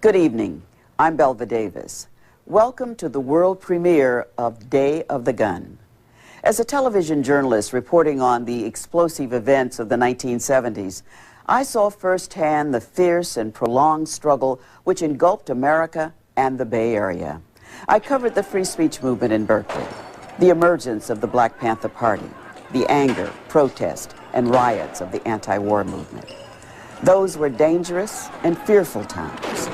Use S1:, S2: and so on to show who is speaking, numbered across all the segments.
S1: Good evening. I'm Belva Davis. Welcome to the world premiere of Day of the Gun. As a television journalist reporting on the explosive events of the 1970s, I saw firsthand the fierce and prolonged struggle which engulfed America and the Bay Area. I covered the free speech movement in Berkeley, the emergence of the Black Panther Party, the anger, protest, and riots of the anti-war movement. Those were dangerous and fearful times.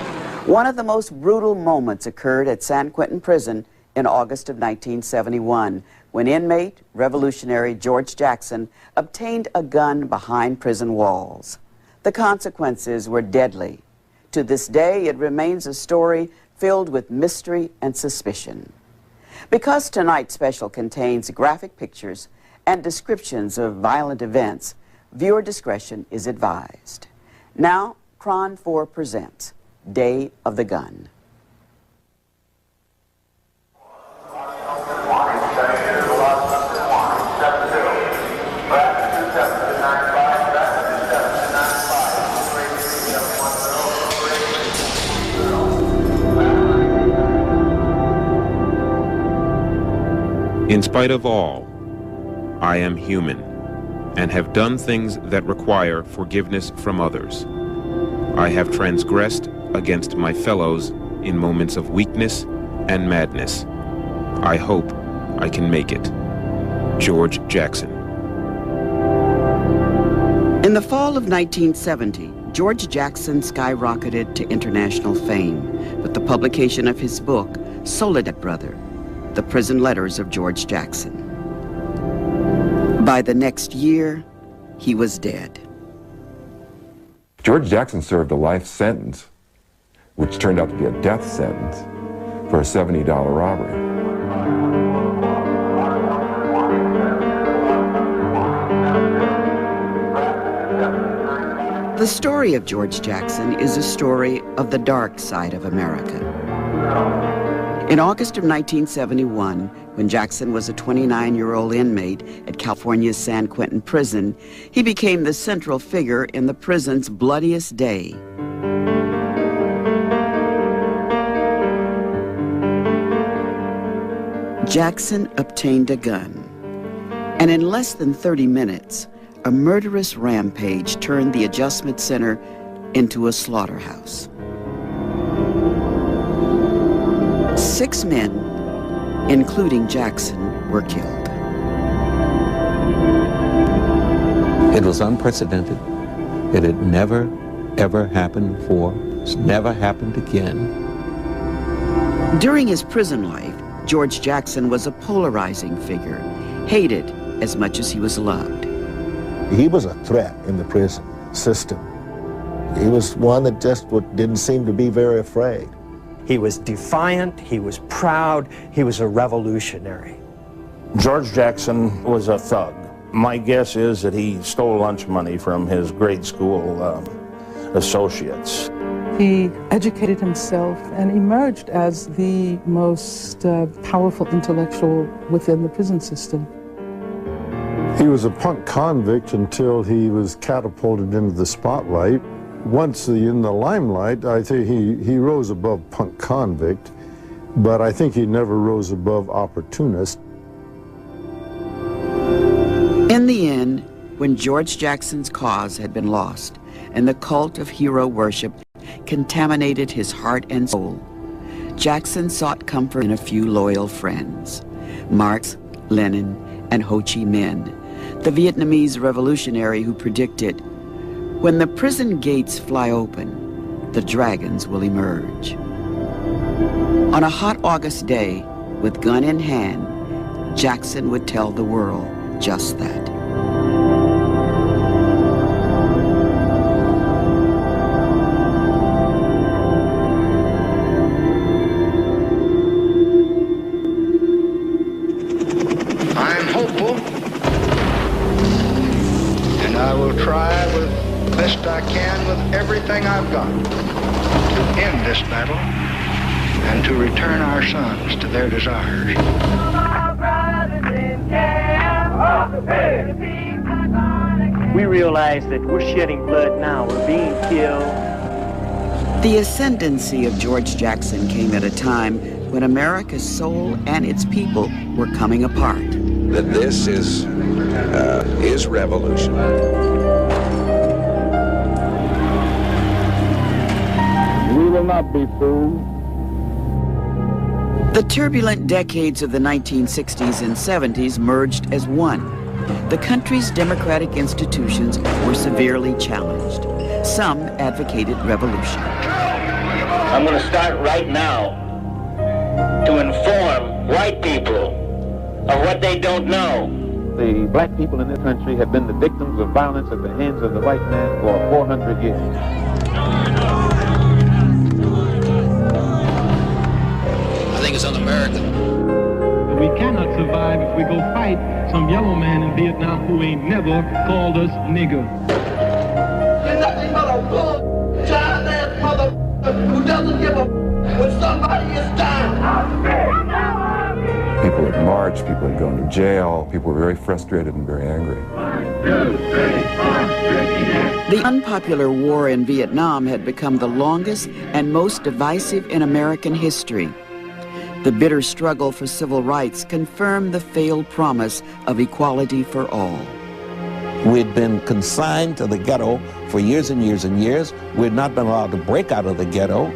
S1: One of the most brutal moments occurred at San Quentin Prison in August of 1971, when inmate, revolutionary George Jackson obtained a gun behind prison walls. The consequences were deadly. To this day, it remains a story filled with mystery and suspicion. Because tonight's special contains graphic pictures and descriptions of violent events, viewer discretion is advised. Now, Cron 4 presents Day of the Gun.
S2: In spite of all, I am human and have done things that require forgiveness from others. I have transgressed against my fellows in moments of weakness and madness. I hope I can make it. George Jackson.
S1: In the fall of 1970, George Jackson skyrocketed to international fame with the publication of his book, Soledad Brother, The Prison Letters of George Jackson. By the next year, he was dead.
S3: George Jackson served a life sentence, which turned out to be a death sentence, for a $70 robbery.
S1: The story of George Jackson is a story of the dark side of America. In August of 1971, when Jackson was a 29-year-old inmate at California's San Quentin Prison, he became the central figure in the prison's bloodiest day. Jackson obtained a gun, and in less than 30 minutes, a murderous rampage turned the adjustment center into a slaughterhouse. 6 men, including Jackson, were killed.
S4: It was unprecedented. It had never, ever happened before. It's never happened again.
S1: During his prison life, George Jackson was a polarizing figure, hated as much as he was loved.
S5: He was a threat in the prison system. He was one that just didn't seem to be very afraid.
S6: He was defiant, he was proud, he was a revolutionary.
S7: George Jackson was a thug. My guess is that he stole lunch money from his grade school associates.
S8: He educated himself and emerged as the most powerful intellectual within the prison system.
S9: He was a punk convict until he was catapulted into the spotlight. Once in the limelight, I think he rose above punk convict, but I think he never rose above opportunist.
S1: In the end, when George Jackson's cause had been lost and the cult of hero worship contaminated his heart and soul, Jackson sought comfort in a few loyal friends, Marx, Lenin, and Ho Chi Minh, the Vietnamese revolutionary who predicted, "When the prison gates fly open, the dragons will emerge." On a hot August day, with gun in hand, Jackson would tell the world just that.
S10: I'm hopeful, and I will try with best I can with everything I've got to end this battle and to return our sons to their desires.
S6: We realize that we're shedding blood now, we're being killed,
S1: The ascendancy of George Jackson came at a time when America's soul and its people were coming apart.
S11: That this is revolution.
S12: We will not be fooled.
S1: The turbulent decades of the 1960s and 70s merged as one. The country's democratic institutions were severely challenged. Some advocated revolution.
S13: I'm going to start right now to inform white people of what they don't know.
S2: The black people in this country have been the victims of violence at the hands of the white man for 400 years.
S14: I think it's un-American.
S15: We cannot survive if we go fight some yellow man in Vietnam who ain't never called us nigger.
S16: You're nothing but a bull, child-ass mother who doesn't give a when somebody is down.
S3: People had marched, people had gone to jail, people were very frustrated and very angry.
S1: The unpopular war in Vietnam had become the longest and most divisive in American history. The bitter struggle for civil rights confirmed the failed promise of equality for all.
S4: We'd been consigned to the ghetto for years and years and years. We'd not been allowed to break out of the ghetto.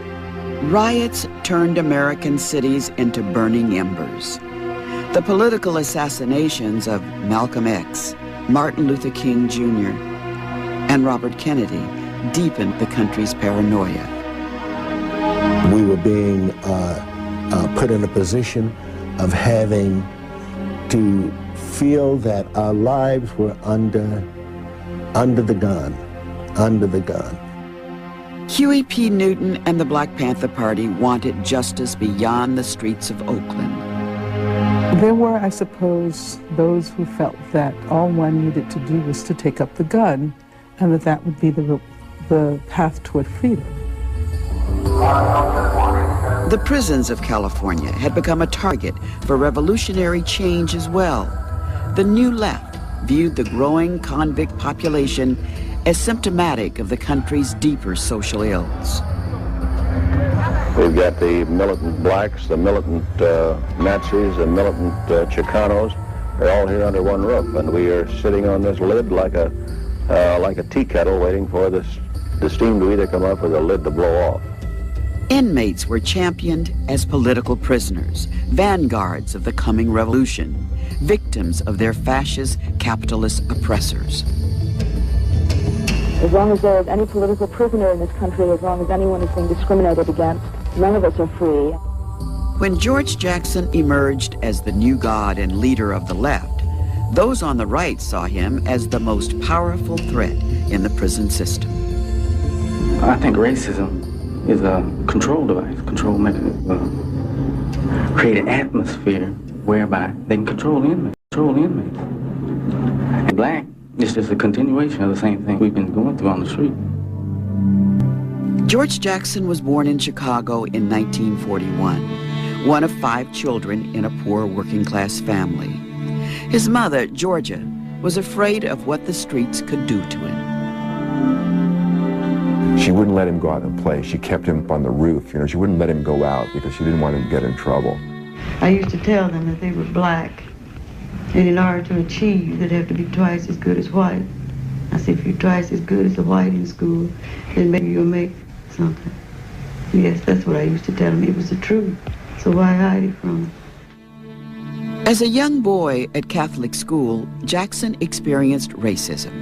S1: Riots turned American cities into burning embers. The political assassinations of Malcolm X, Martin Luther King Jr., and Robert Kennedy deepened the country's paranoia.
S5: We were being put in a position of having to feel that our lives were under the gun.
S1: Huey P. Newton and the Black Panther Party wanted justice beyond the streets of Oakland.
S8: There were, I suppose, those who felt that all one needed to do was to take up the gun, and that would be the path toward freedom.
S1: The prisons of California had become a target for revolutionary change as well. The New Left viewed the growing convict population as symptomatic of the country's deeper social ills.
S17: We've got the militant blacks, the militant Nazis, the militant Chicanos. They're all here under one roof, and we are sitting on this lid like a tea kettle waiting for the steam to either come up or the lid to blow off.
S1: Inmates were championed as political prisoners, vanguards of the coming revolution, victims of their fascist capitalist oppressors.
S18: As long as there is any political prisoner in this country, as long as anyone is being discriminated against, none of us are free.
S1: When George Jackson emerged as the new god and leader of the left, those on the right saw him as the most powerful threat in the prison system.
S19: I think racism is a control device, control mechanism, create an atmosphere whereby they can control the inmates. And black is just a continuation of the same thing we've been going through on the street.
S1: George Jackson was born in Chicago in 1941, one of 5 children in a poor working-class family. His mother, Georgia, was afraid of what the streets could do to him.
S3: She wouldn't let him go out and play. She kept him up on the roof. You know, she wouldn't let him go out because she didn't want him to get in trouble.
S20: I used to tell them that they were black, and in order to achieve, they'd have to be twice as good as white. I said, if you're twice as good as a white in school, then maybe you'll make something. Yes, that's what I used to tell them. It was the truth. So why hide it from them?
S1: As a young boy at Catholic school, Jackson experienced racism.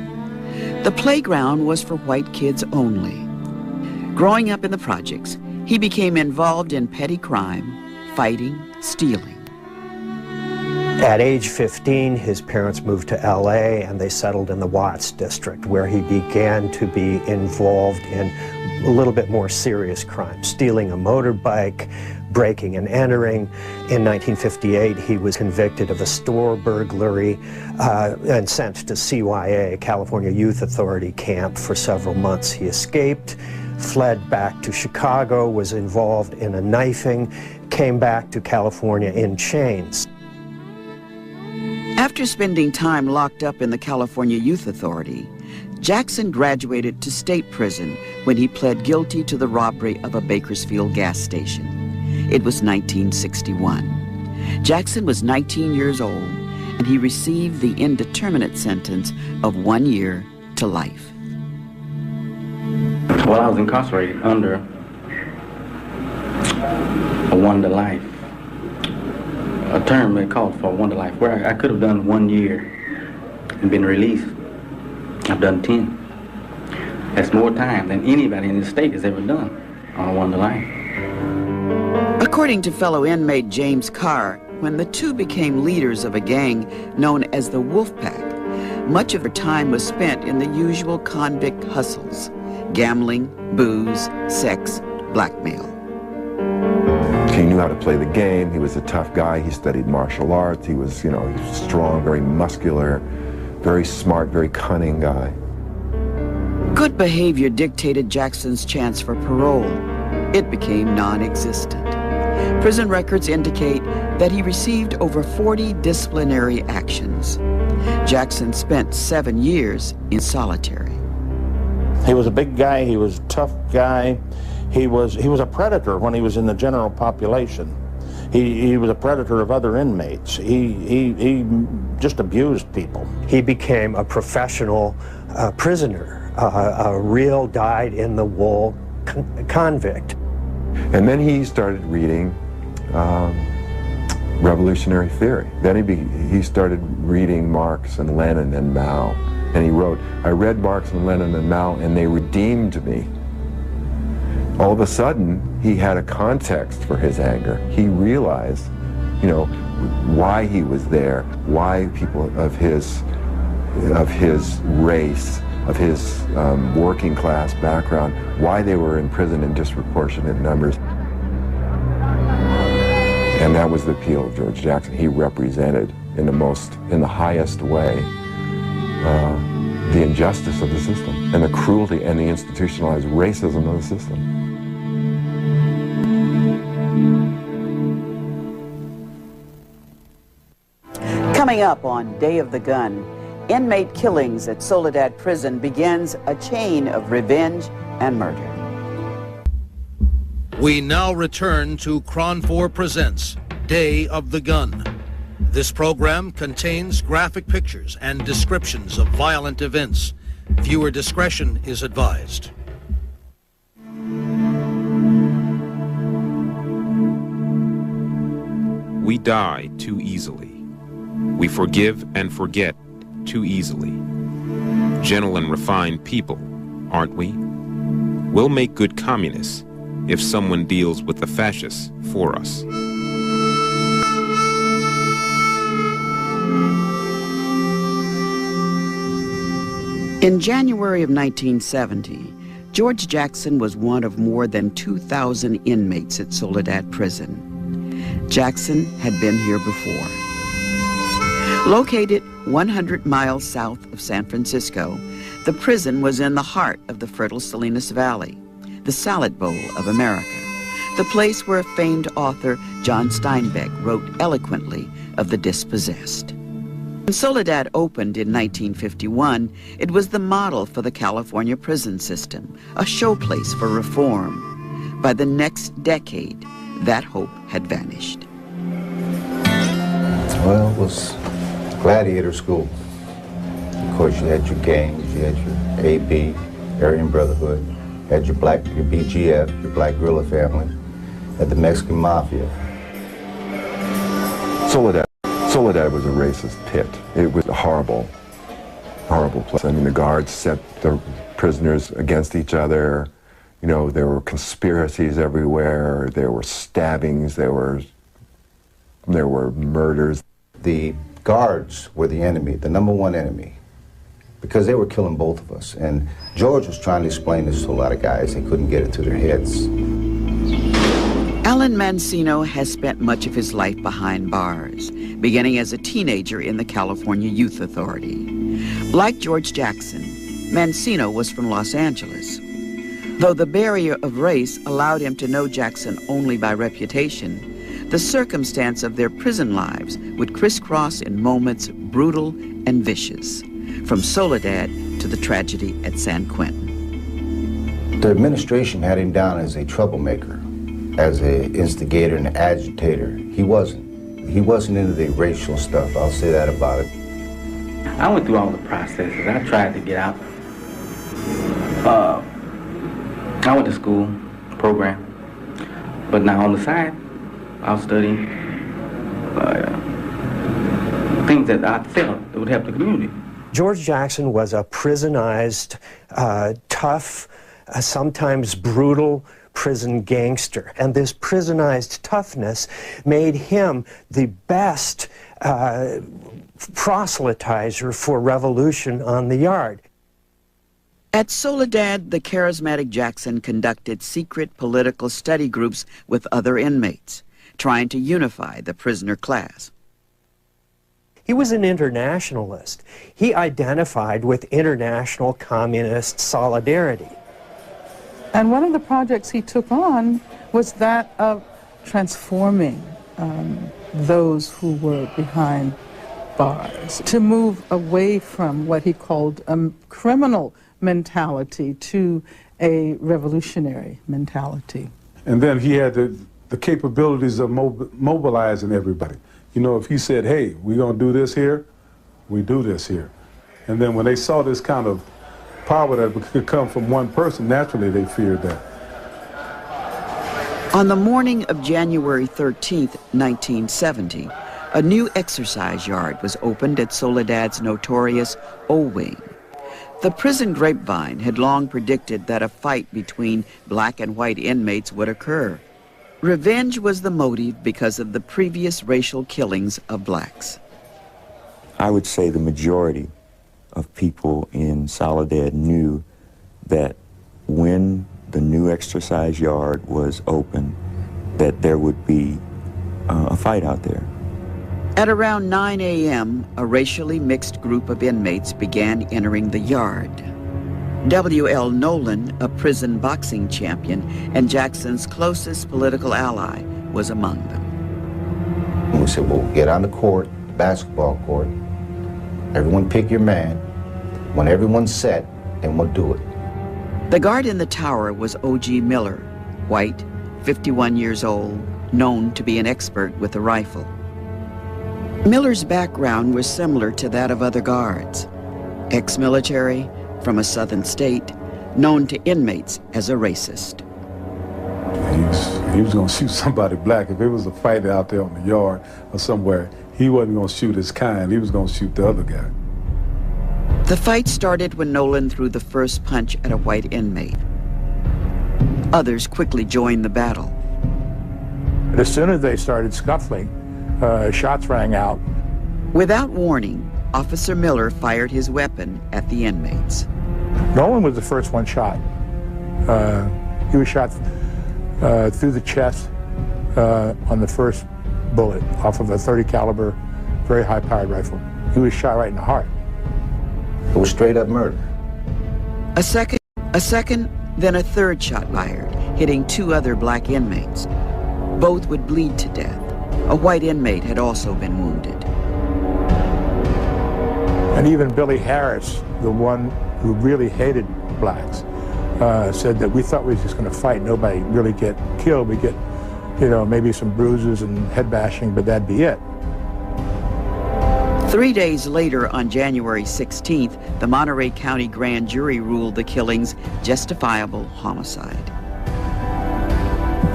S1: The playground was for white kids only. Growing up in the projects, he became involved in petty crime, fighting, stealing.
S6: At age 15, his parents moved to LA and they settled in the Watts district, where he began to be involved in a little bit more serious crimes, stealing a motorbike, breaking and entering. In 1958, he was convicted of a store burglary and sent to CYA, California Youth Authority camp, for several months. He escaped, fled back to Chicago, was involved in a knifing, came back to California in chains.
S1: After spending time locked up in the California Youth Authority, Jackson graduated to state prison when he pled guilty to the robbery of a Bakersfield gas station. It was 1961. Jackson was 19 years old, and he received the indeterminate sentence of 1 year to life.
S19: Well, I was incarcerated under a 1 to life, a term they called for 1 to life, where I could have done 1 year and been released. I've done 10. That's more time than anybody in this state has ever done on a 1 to life.
S1: According to fellow inmate James Carr, when the two became leaders of a gang known as the Wolf Pack, much of their time was spent in the usual convict hustles: gambling, booze, sex, blackmail.
S3: He knew how to play the game. He was a tough guy. He studied martial arts. He was, he was strong, very muscular, very smart, very cunning guy.
S1: Good behavior dictated Jackson's chance for parole. It became non-existent. Prison records indicate that he received over 40 disciplinary actions. Jackson spent 7 years in solitary.
S7: He was a big guy. He was a tough guy. He was a predator when he was in the general population. He was a predator of other inmates. He just abused people.
S6: He became a professional prisoner, a real dyed-in-the-wool convict.
S3: And then he started reading revolutionary theory. Then he started reading Marx and Lenin and Mao. And he wrote, "I read Marx and Lenin and Mao, and they redeemed me." All of a sudden, he had a context for his anger. He realized, why he was there, why people of his race, of his working class background, why they were in prison in disproportionate numbers. And that was the appeal of George Jackson. He represented in the highest way the injustice of the system and the cruelty and the institutionalized racism of the system.
S1: Coming up on Day of the Gun, inmate killings at Soledad Prison begins a chain of revenge and murder.
S14: We now return to Cron 4 Presents Day of the Gun. This program contains graphic pictures and descriptions of violent events. Viewer discretion is advised.
S2: We die too easily. We forgive and forget too easily. Gentle and refined people, aren't we? We'll make good communists if someone deals with the fascists for us.
S1: In January of 1970, George Jackson was one of more than 2,000 inmates at Soledad Prison. Jackson had been here before. Located 100 miles south of San Francisco, the prison was in the heart of the fertile Salinas Valley, the salad bowl of America, the place where famed author John Steinbeck wrote eloquently of the dispossessed. When Soledad opened in 1951, it was the model for the California prison system, a showplace for reform. By the next decade, that hope had vanished.
S21: Well, it was gladiator school. Of course, you had your gangs, you had your AB, Aryan Brotherhood, you had your BGF, your Black Guerrilla Family, you had the Mexican Mafia.
S3: Soledad was a racist pit. It was a horrible, horrible place. I mean, the guards set the prisoners against each other. There were conspiracies everywhere. There were stabbings. There were murders.
S21: The guards were the enemy, the #1 enemy, because they were killing both of us. And George was trying to explain this to a lot of guys. They couldn't get it to their heads.
S1: Alan Mancino has spent much of his life behind bars, beginning as a teenager in the California Youth Authority. Like George Jackson, Mancino was from Los Angeles. Though the barrier of race allowed him to know Jackson only by reputation, the circumstance of their prison lives would crisscross in moments brutal and vicious, from Soledad to to the tragedy at San Quentin.
S21: The administration had him down as a troublemaker, as an instigator and agitator. He wasn't. He wasn't into the racial stuff, I'll say that about it.
S19: I went through all the processes. I tried to get out. I went to school, program, but now on the side, I was studying things that I felt that would help the community.
S6: George Jackson was a prisonized, tough, sometimes brutal prison gangster. And this prisonized toughness made him the best proselytizer for revolution on the yard.
S1: At Soledad, the charismatic Jackson conducted secret political study groups with other inmates, trying to unify the prisoner class.
S6: He was an internationalist. He identified with international communist solidarity.
S8: And one of the projects he took on was that of transforming those who were behind bars, to move away from what he called a criminal mentality to a revolutionary mentality.
S9: And then he had the capabilities of mobilizing everybody. You know, if he said, hey, we're going to do this here, we do this here. And then when they saw this kind of power that could come from one person, naturally they feared that.
S1: On the morning of January 13th, 1970, a new exercise yard was opened at Soledad's notorious O-Wing. The prison grapevine had long predicted that a fight between black and white inmates would occur. Revenge was the motive because of the previous racial killings of blacks.
S22: I would say the majority of people in Soledad knew that when the new exercise yard was open, that there would be a fight out there.
S1: At around 9 a.m., a racially mixed group of inmates began entering the yard. W.L. Nolan, a prison boxing champion and Jackson's closest political ally, was among them.
S21: We said, well, get on the court, the basketball court. Everyone pick your man. When everyone's set, then we'll do it.
S1: The guard in the tower was O.G. Miller, white, 51 years old, known to be an expert with a rifle. Miller's background was similar to that of other guards. Ex-military, from a southern state, known to inmates as a racist.
S9: He was going to shoot somebody black. If it was a fight out there on the yard or somewhere, he wasn't going to shoot his kind. He was going to shoot the other guy.
S1: The fight started when Nolan threw the first punch at a white inmate. Others quickly joined the battle.
S23: But as soon as they started scuffling, shots rang out.
S1: Without warning, Officer Miller fired his weapon at the inmates.
S23: Nolan was the first one shot. He was shot through the chest on the first bullet off of a .30 caliber, very high-powered rifle. He was shot right in the heart.
S21: It was straight up murder.
S1: A second, then a third shot fired, hitting two other black inmates. Both would bleed to death. A white inmate had also been wounded.
S23: And even Billy Harris, the one who really hated blacks, said that we thought we were just going to fight. Nobody really get killed. We get, you know, maybe some bruises and head bashing, but that'd be it.
S1: 3 days later, on January 16th, the Monterey County Grand Jury ruled the killings justifiable homicide.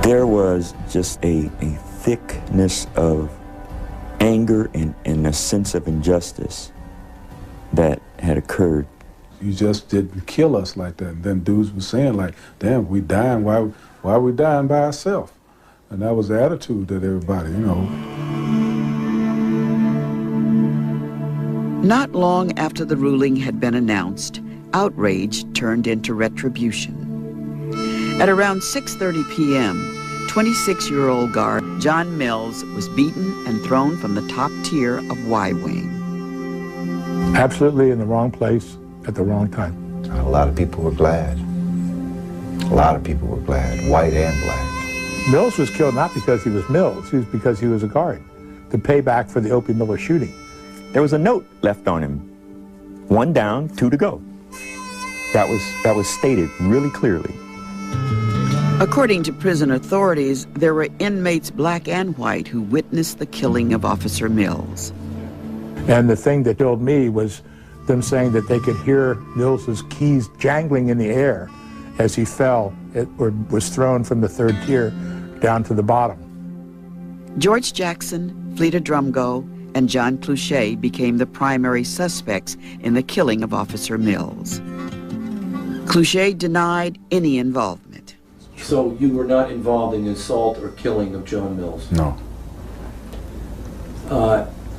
S22: There was just a thickness of anger and a sense of injustice that had occurred.
S9: You just didn't kill us like that. And then dudes were saying like, damn, we dying, why are we dying by ourselves? And that was the attitude that everybody, you know.
S1: Not long after the ruling had been announced, outrage turned into retribution. At around 6:30 p.m., 26-year-old guard John Mills was beaten and thrown from the top tier of Y-Wing.
S23: Absolutely in the wrong place at the wrong time.
S21: A lot of people were glad. A lot of people were glad, white and black.
S23: Mills was killed not because he was Mills, it was because he was a guard, to pay back for the Opie Miller shooting.
S22: There was a note left on him. 1 down, 2 to go. That was stated really clearly.
S1: According to prison authorities, there were inmates, black and white, who witnessed the killing of Officer Mills.
S23: And the thing that killed me was them saying that they could hear Mills's keys jangling in the air as he fell or was thrown from the third tier down to the bottom.
S1: George Jackson, Fleta Drumgo, and John Clouchet became the primary suspects in the killing of Officer Mills. Clouchet denied any involvement.
S10: So you were not involved in the assault or killing of John Mills?
S9: No.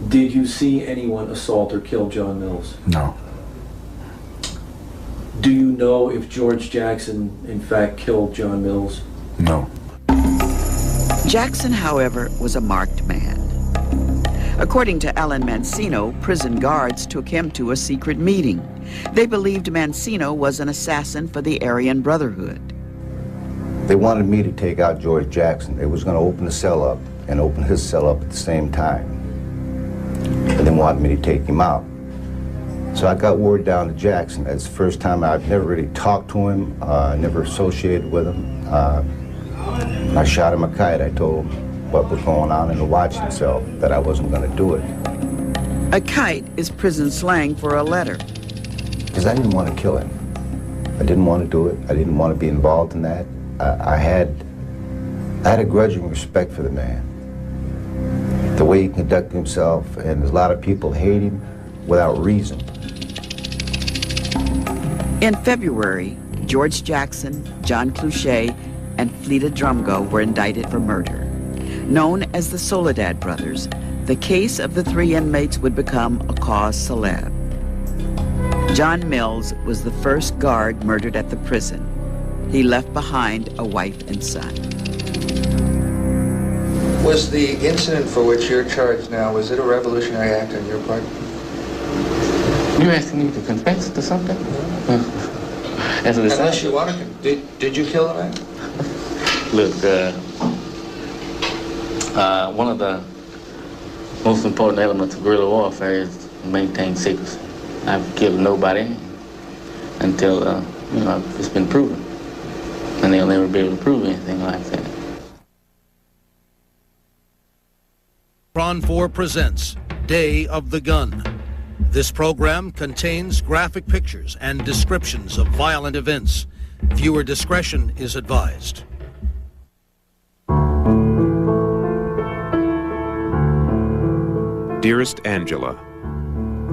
S10: Did you see anyone assault or kill John Mills?
S9: No.
S10: Do you know if George Jackson, in fact, killed John Mills?
S9: No.
S1: Jackson, however, was a marked man. According to Alan Mancino, prison guards took him to a secret meeting. They believed Mancino was an assassin for the Aryan Brotherhood.
S21: They wanted me to take out George Jackson. They was going to open the cell up and open his cell up at the same time. And they wanted me to take him out. So I got word down to Jackson. That's the first time I'd never really talked to him, never associated with him. I shot him a kite. I told him what was going on in the watching cell, that I wasn't going to do it.
S1: A kite is prison slang for a letter.
S21: Because I didn't want to kill him. I didn't want to do it. I didn't want to be involved in that. I had a grudging respect for the man. The way he conducted himself, and a lot of people hate him without reason.
S1: In February, George Jackson, John Clouchet, and Fleta Drumgo were indicted for murder. Known as the Soledad brothers, the case of the three inmates would become a cause célèbre. John Mills was the first guard murdered at the prison. He left behind a wife and son.
S11: Was the incident for which you're charged now, was it a revolutionary act on your part?
S19: You're asking me to confess to something? As a disciple?
S11: Unless you want to, did you kill the man?
S19: Look, one of the most important elements of guerrilla warfare is to maintain secrecy. I've killed nobody until, it's been proven. And they'll never be able to prove anything like that.
S14: KRON 4 presents Day of the Gun. This program contains graphic pictures and descriptions of violent events. Viewer discretion is advised.
S2: Dearest Angela,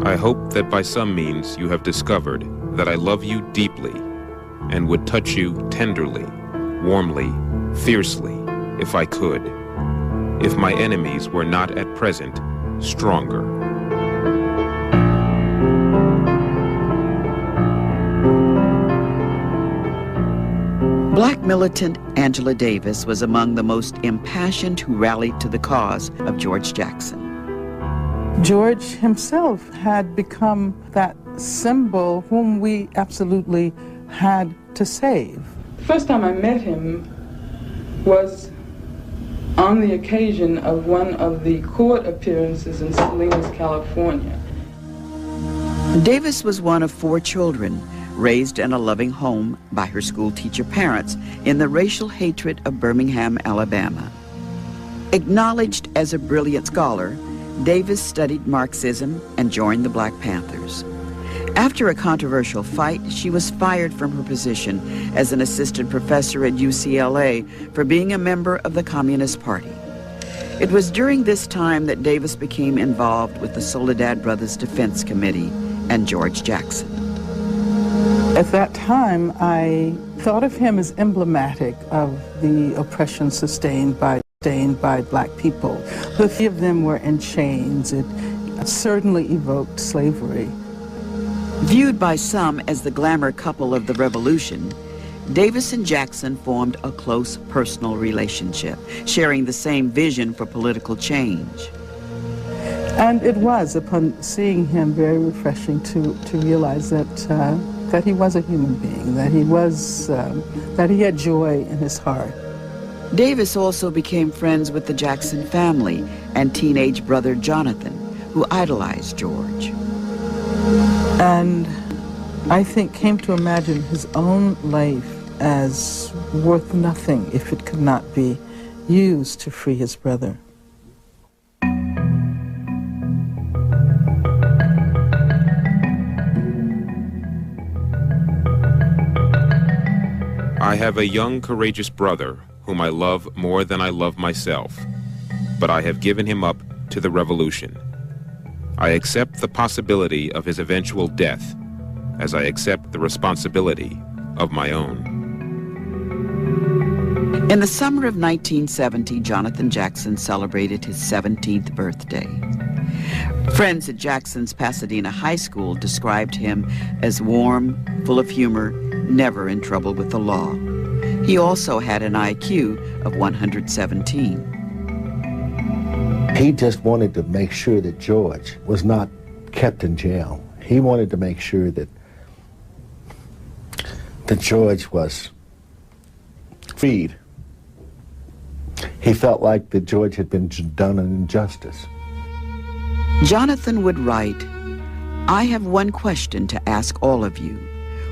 S2: I hope that by some means you have discovered that I love you deeply and would touch you tenderly, warmly, fiercely, if I could, if my enemies were not at present stronger.
S1: Black militant Angela Davis was among the most impassioned who rallied to the cause of George Jackson.
S8: George himself had become that symbol whom we absolutely had to save. The first time I met him was on the occasion of one of the court appearances in Salinas, California.
S1: Davis was one of 4 children, raised in a loving home by her school teacher parents in the racial hatred of Birmingham, Alabama. Acknowledged as a brilliant scholar, Davis studied Marxism and joined the Black Panthers. After a controversial fight, she was fired from her position as an assistant professor at UCLA for being a member of the Communist Party. It was during this time that Davis became involved with the Soledad Brothers Defense Committee and George Jackson.
S8: At that time, I thought of him as emblematic of the oppression sustained by Black people. The 3 of them were in chains. It certainly evoked slavery.
S1: Viewed by some as the glamour couple of the revolution, Davis and Jackson formed a close personal relationship, sharing the same vision for political change.
S8: And it was, upon seeing him, very refreshing to realize that he was a human being, that he had joy in his heart.
S1: Davis also became friends with the Jackson family and teenage brother Jonathan, who idolized George.
S8: And I think, came to imagine his own life as worth nothing if it could not be used to free his brother.
S2: I have a young, courageous brother whom I love more than I love myself, but I have given him up to the revolution. I accept the possibility of his eventual death, as I accept the responsibility of my own.
S1: In the summer of 1970, Jonathan Jackson celebrated his 17th birthday. Friends at Jackson's Pasadena High School described him as warm, full of humor, never in trouble with the law. He also had an IQ of 117.
S5: He just wanted to make sure that George was not kept in jail. He wanted to make sure that George was freed. He felt like that George had been done an injustice.
S1: Jonathan would write, "I have one question to ask all of you.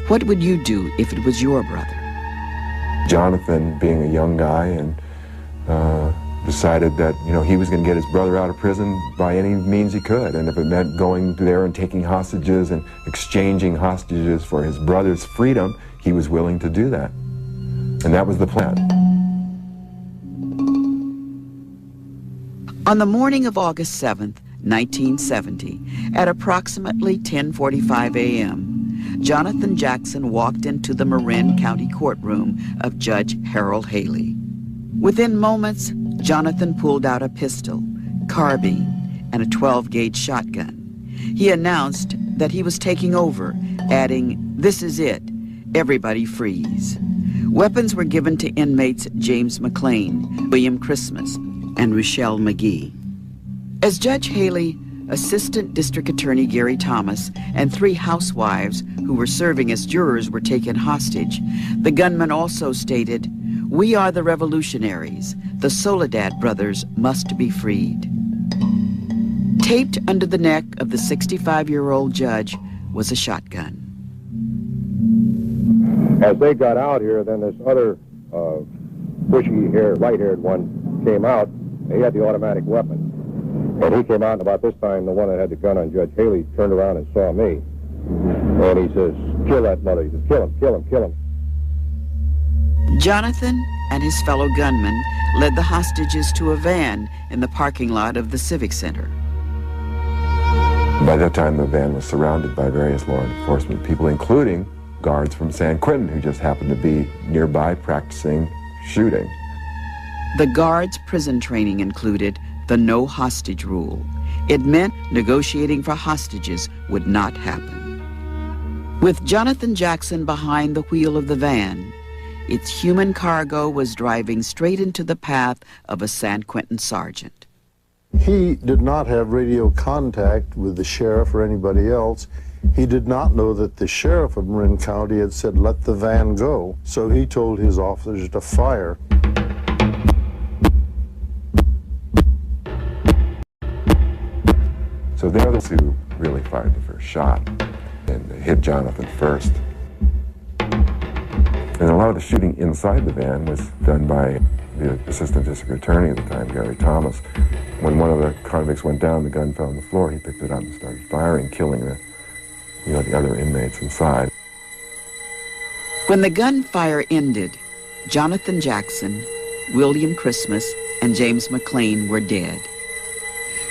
S1: What would you do if it was your brother?"
S3: Jonathan, being a young guy, and decided that, you know, he was going to get his brother out of prison by any means he could, and if it meant going there and taking hostages and exchanging hostages for his brother's freedom, he was willing to do that. And that was the plan.
S1: On the morning of August 7th, 1970, at approximately 10:45 a.m., Jonathan Jackson walked into the Marin County courtroom of Judge Harold Haley. Within moments, Jonathan pulled out a pistol, carbine, and a 12-gauge shotgun. He announced that he was taking over, adding, "This is it. Everybody freeze." Weapons were given to inmates James McLean, William Christmas, and Rochelle McGee. As Judge Haley, Assistant District Attorney Gary Thomas, and 3 housewives who were serving as jurors were taken hostage, the gunman also stated, "We are the revolutionaries. The Soledad brothers must be freed." Taped under the neck of the 65-year-old judge was a shotgun.
S12: As they got out here, then this other bushy-haired, light-haired one came out. He had the automatic weapon. And he came out, and about this time, the one that had the gun on Judge Haley turned around and saw me. And he says, "Kill that mother." He says, "Kill him, kill him, kill him."
S1: Jonathan and his fellow gunmen led the hostages to a van in the parking lot of the Civic Center.
S3: By that time, the van was surrounded by various law enforcement people, including guards from San Quentin who just happened to be nearby practicing shooting.
S1: The guards' prison training included the no hostage rule. It meant negotiating for hostages would not happen. With Jonathan Jackson behind the wheel of the van, its human cargo was driving straight into the path of a San Quentin sergeant.
S13: He did not have radio contact with the sheriff or anybody else. He did not know that the sheriff of Marin County had said, "Let the van go." So he told his officers to fire.
S3: So they're the two really fired the first shot, and they hit Jonathan first. And a lot of the shooting inside the van was done by the assistant district attorney at the time, Gary Thomas. When one of the convicts went down, the gun fell on the floor. He picked it up and started firing, killing the other inmates inside.
S1: When the gunfire ended, Jonathan Jackson, William Christmas, and James McLean were dead.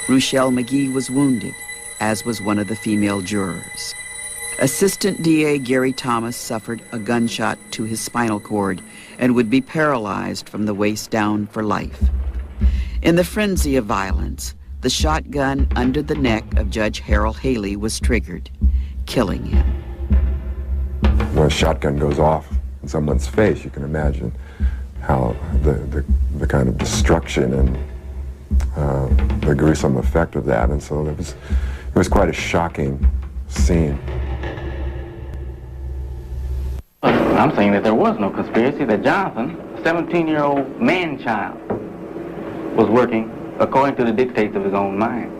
S1: Rochelle McGee was wounded, as was one of the female jurors. Assistant DA Gary Thomas suffered a gunshot to his spinal cord and would be paralyzed from the waist down for life. In the frenzy of violence, the shotgun under the neck of Judge Harold Haley was triggered, killing him.
S3: When a shotgun goes off in someone's face, you can imagine how the kind of destruction and the gruesome effect of that, and so it was quite a shocking scene.
S19: I'm saying that there was no conspiracy, that Jonathan, a 17-year-old man-child, was working according to the dictates of his own mind.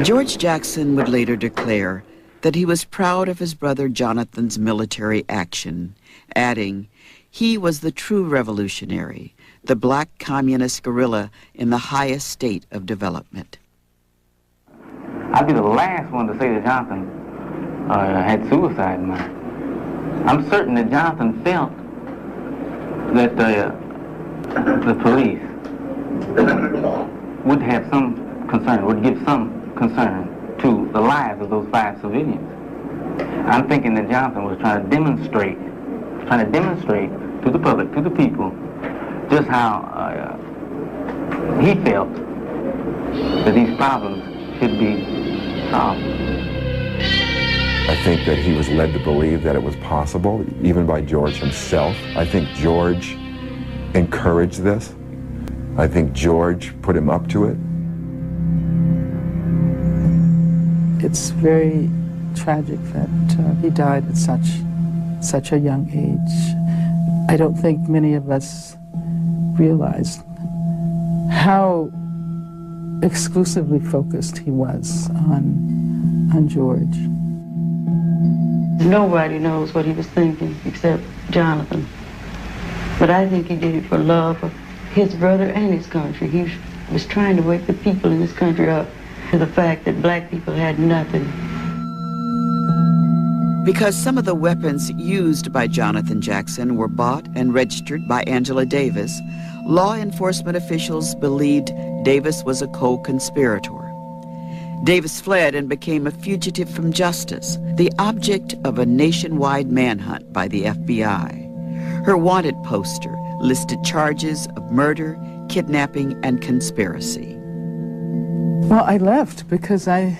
S1: George Jackson would later declare, that he was proud of his brother Jonathan's military action, adding, "He was the true revolutionary, the black communist guerrilla in the highest state of development."
S19: I'd be the last one to say that Jonathan had suicide in mind. I'm certain that Jonathan felt that the police would have some concern, would give some concern to the lives of those 5 civilians. I'm thinking that Jonathan was trying to demonstrate to the public, to the people, just how he felt that these problems should be solved.
S3: I think that he was led to believe that it was possible, even by George himself. I think George encouraged this. I think George put him up to it.
S8: It's very tragic that he died at such a young age. I don't think many of us realized how exclusively focused he was on George.
S20: Nobody knows what he was thinking except Jonathan. But I think he did it for love of his brother and his country. He was trying to wake the people in this country up to the fact that black people had nothing.
S1: Because some of the weapons used by Jonathan Jackson were bought and registered by Angela Davis, law enforcement officials believed Davis was a co-conspirator. Davis fled and became a fugitive from justice, the object of a nationwide manhunt by the FBI. Her wanted poster listed charges of murder, kidnapping, and conspiracy.
S8: Well, I left because I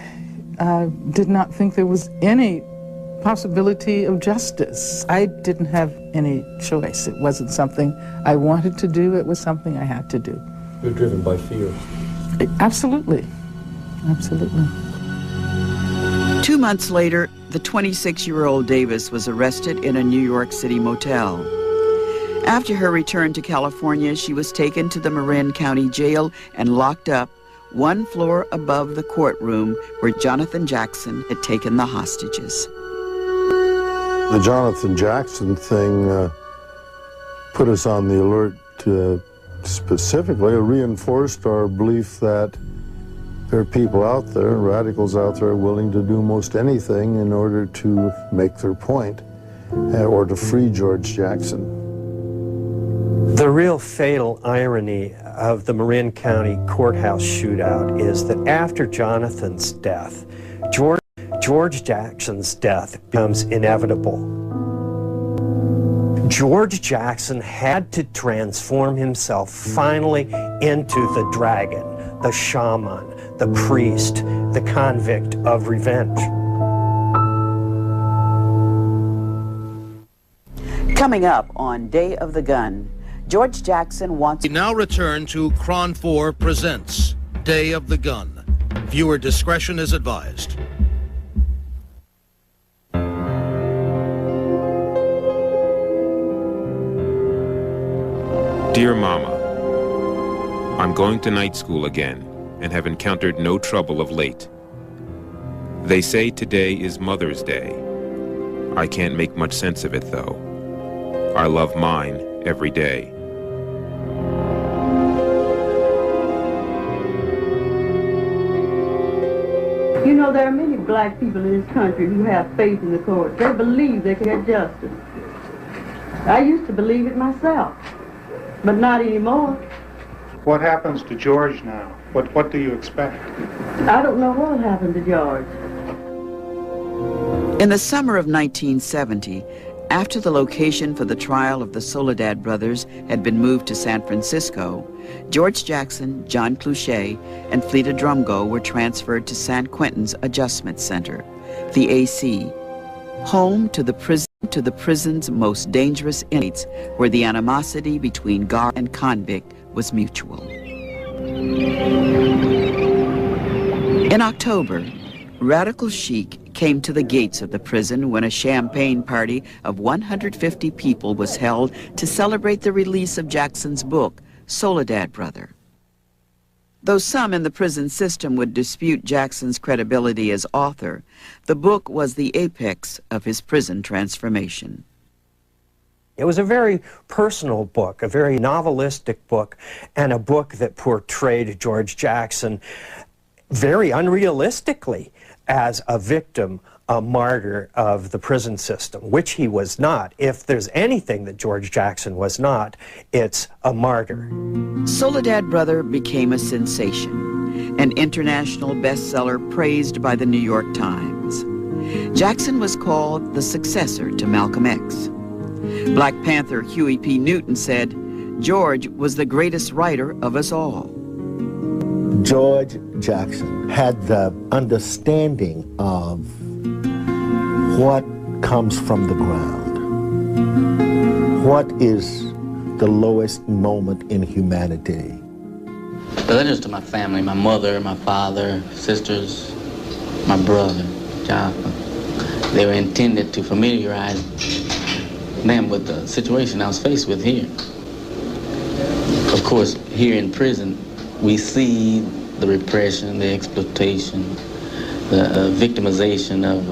S8: did not think there was any possibility of justice. I didn't have any choice. It wasn't something I wanted to do. It was something I had to do.
S10: You're driven by fear.
S8: Absolutely. Absolutely.
S1: 2 months later, the 26-year-old Davis was arrested in a New York City motel. After her return to California, she was taken to the Marin County Jail and locked up 1 floor above the courtroom where Jonathan Jackson had taken the hostages.
S13: The Jonathan Jackson thing put us on the alert to specifically reinforced our belief that there are people out there, radicals out there, willing to do most anything in order to make their point or to free George Jackson.
S6: The real fatal irony of the Marin County courthouse shootout is that after Jonathan's death, George Jackson's death becomes inevitable. George Jackson had to transform himself finally into the dragon, the shaman, the priest, the convict of revenge.
S1: Coming up on Day of the Gun, George Jackson wants...
S14: We now return to Cron 4 Presents Day of the Gun. Viewer discretion is advised.
S2: Dear Mama, I'm going to night school again and have encountered no trouble of late. They say today is Mother's Day. I can't make much sense of it, though. I love mine every day.
S20: You know, there are many black people in this country who have faith in the court. They believe they can get justice. I used to believe it myself, but not anymore.
S23: What happens to George now? What do you expect?
S20: I don't know what happened to George.
S1: In the summer of 1970, after the location for the trial of the Soledad brothers had been moved to San Francisco, George Jackson, John Clouchet, and Fleta Drumgo were transferred to San Quentin's Adjustment Center, the AC, home to the prison's most dangerous inmates, where the animosity between guard and convict was mutual. In October, Radical Chic came to the gates of the prison when a champagne party of 150 people was held to celebrate the release of Jackson's book, Soledad Brother. Though some in the prison system would dispute Jackson's credibility as author, the book was the apex of his prison transformation.
S6: It was a very personal book, a very novelistic book, and a book that portrayed George Jackson very unrealistically as a victim, a martyr of the prison system, which he was not. If there's anything that George Jackson was not, it's a martyr.
S1: Soledad Brother became a sensation, an international bestseller praised by the New York Times. Jackson was called the successor to Malcolm X. Black Panther Huey P. Newton said, "George was the greatest writer of us all."
S5: George Jackson had the understanding of what comes from the ground. What is the lowest moment in humanity?
S19: The letters to my family, my mother, my father, sisters, my brother, Jonathan, they were intended to familiarize them with the situation I was faced with here. Of course, here in prison, we see the repression, the exploitation, the victimization of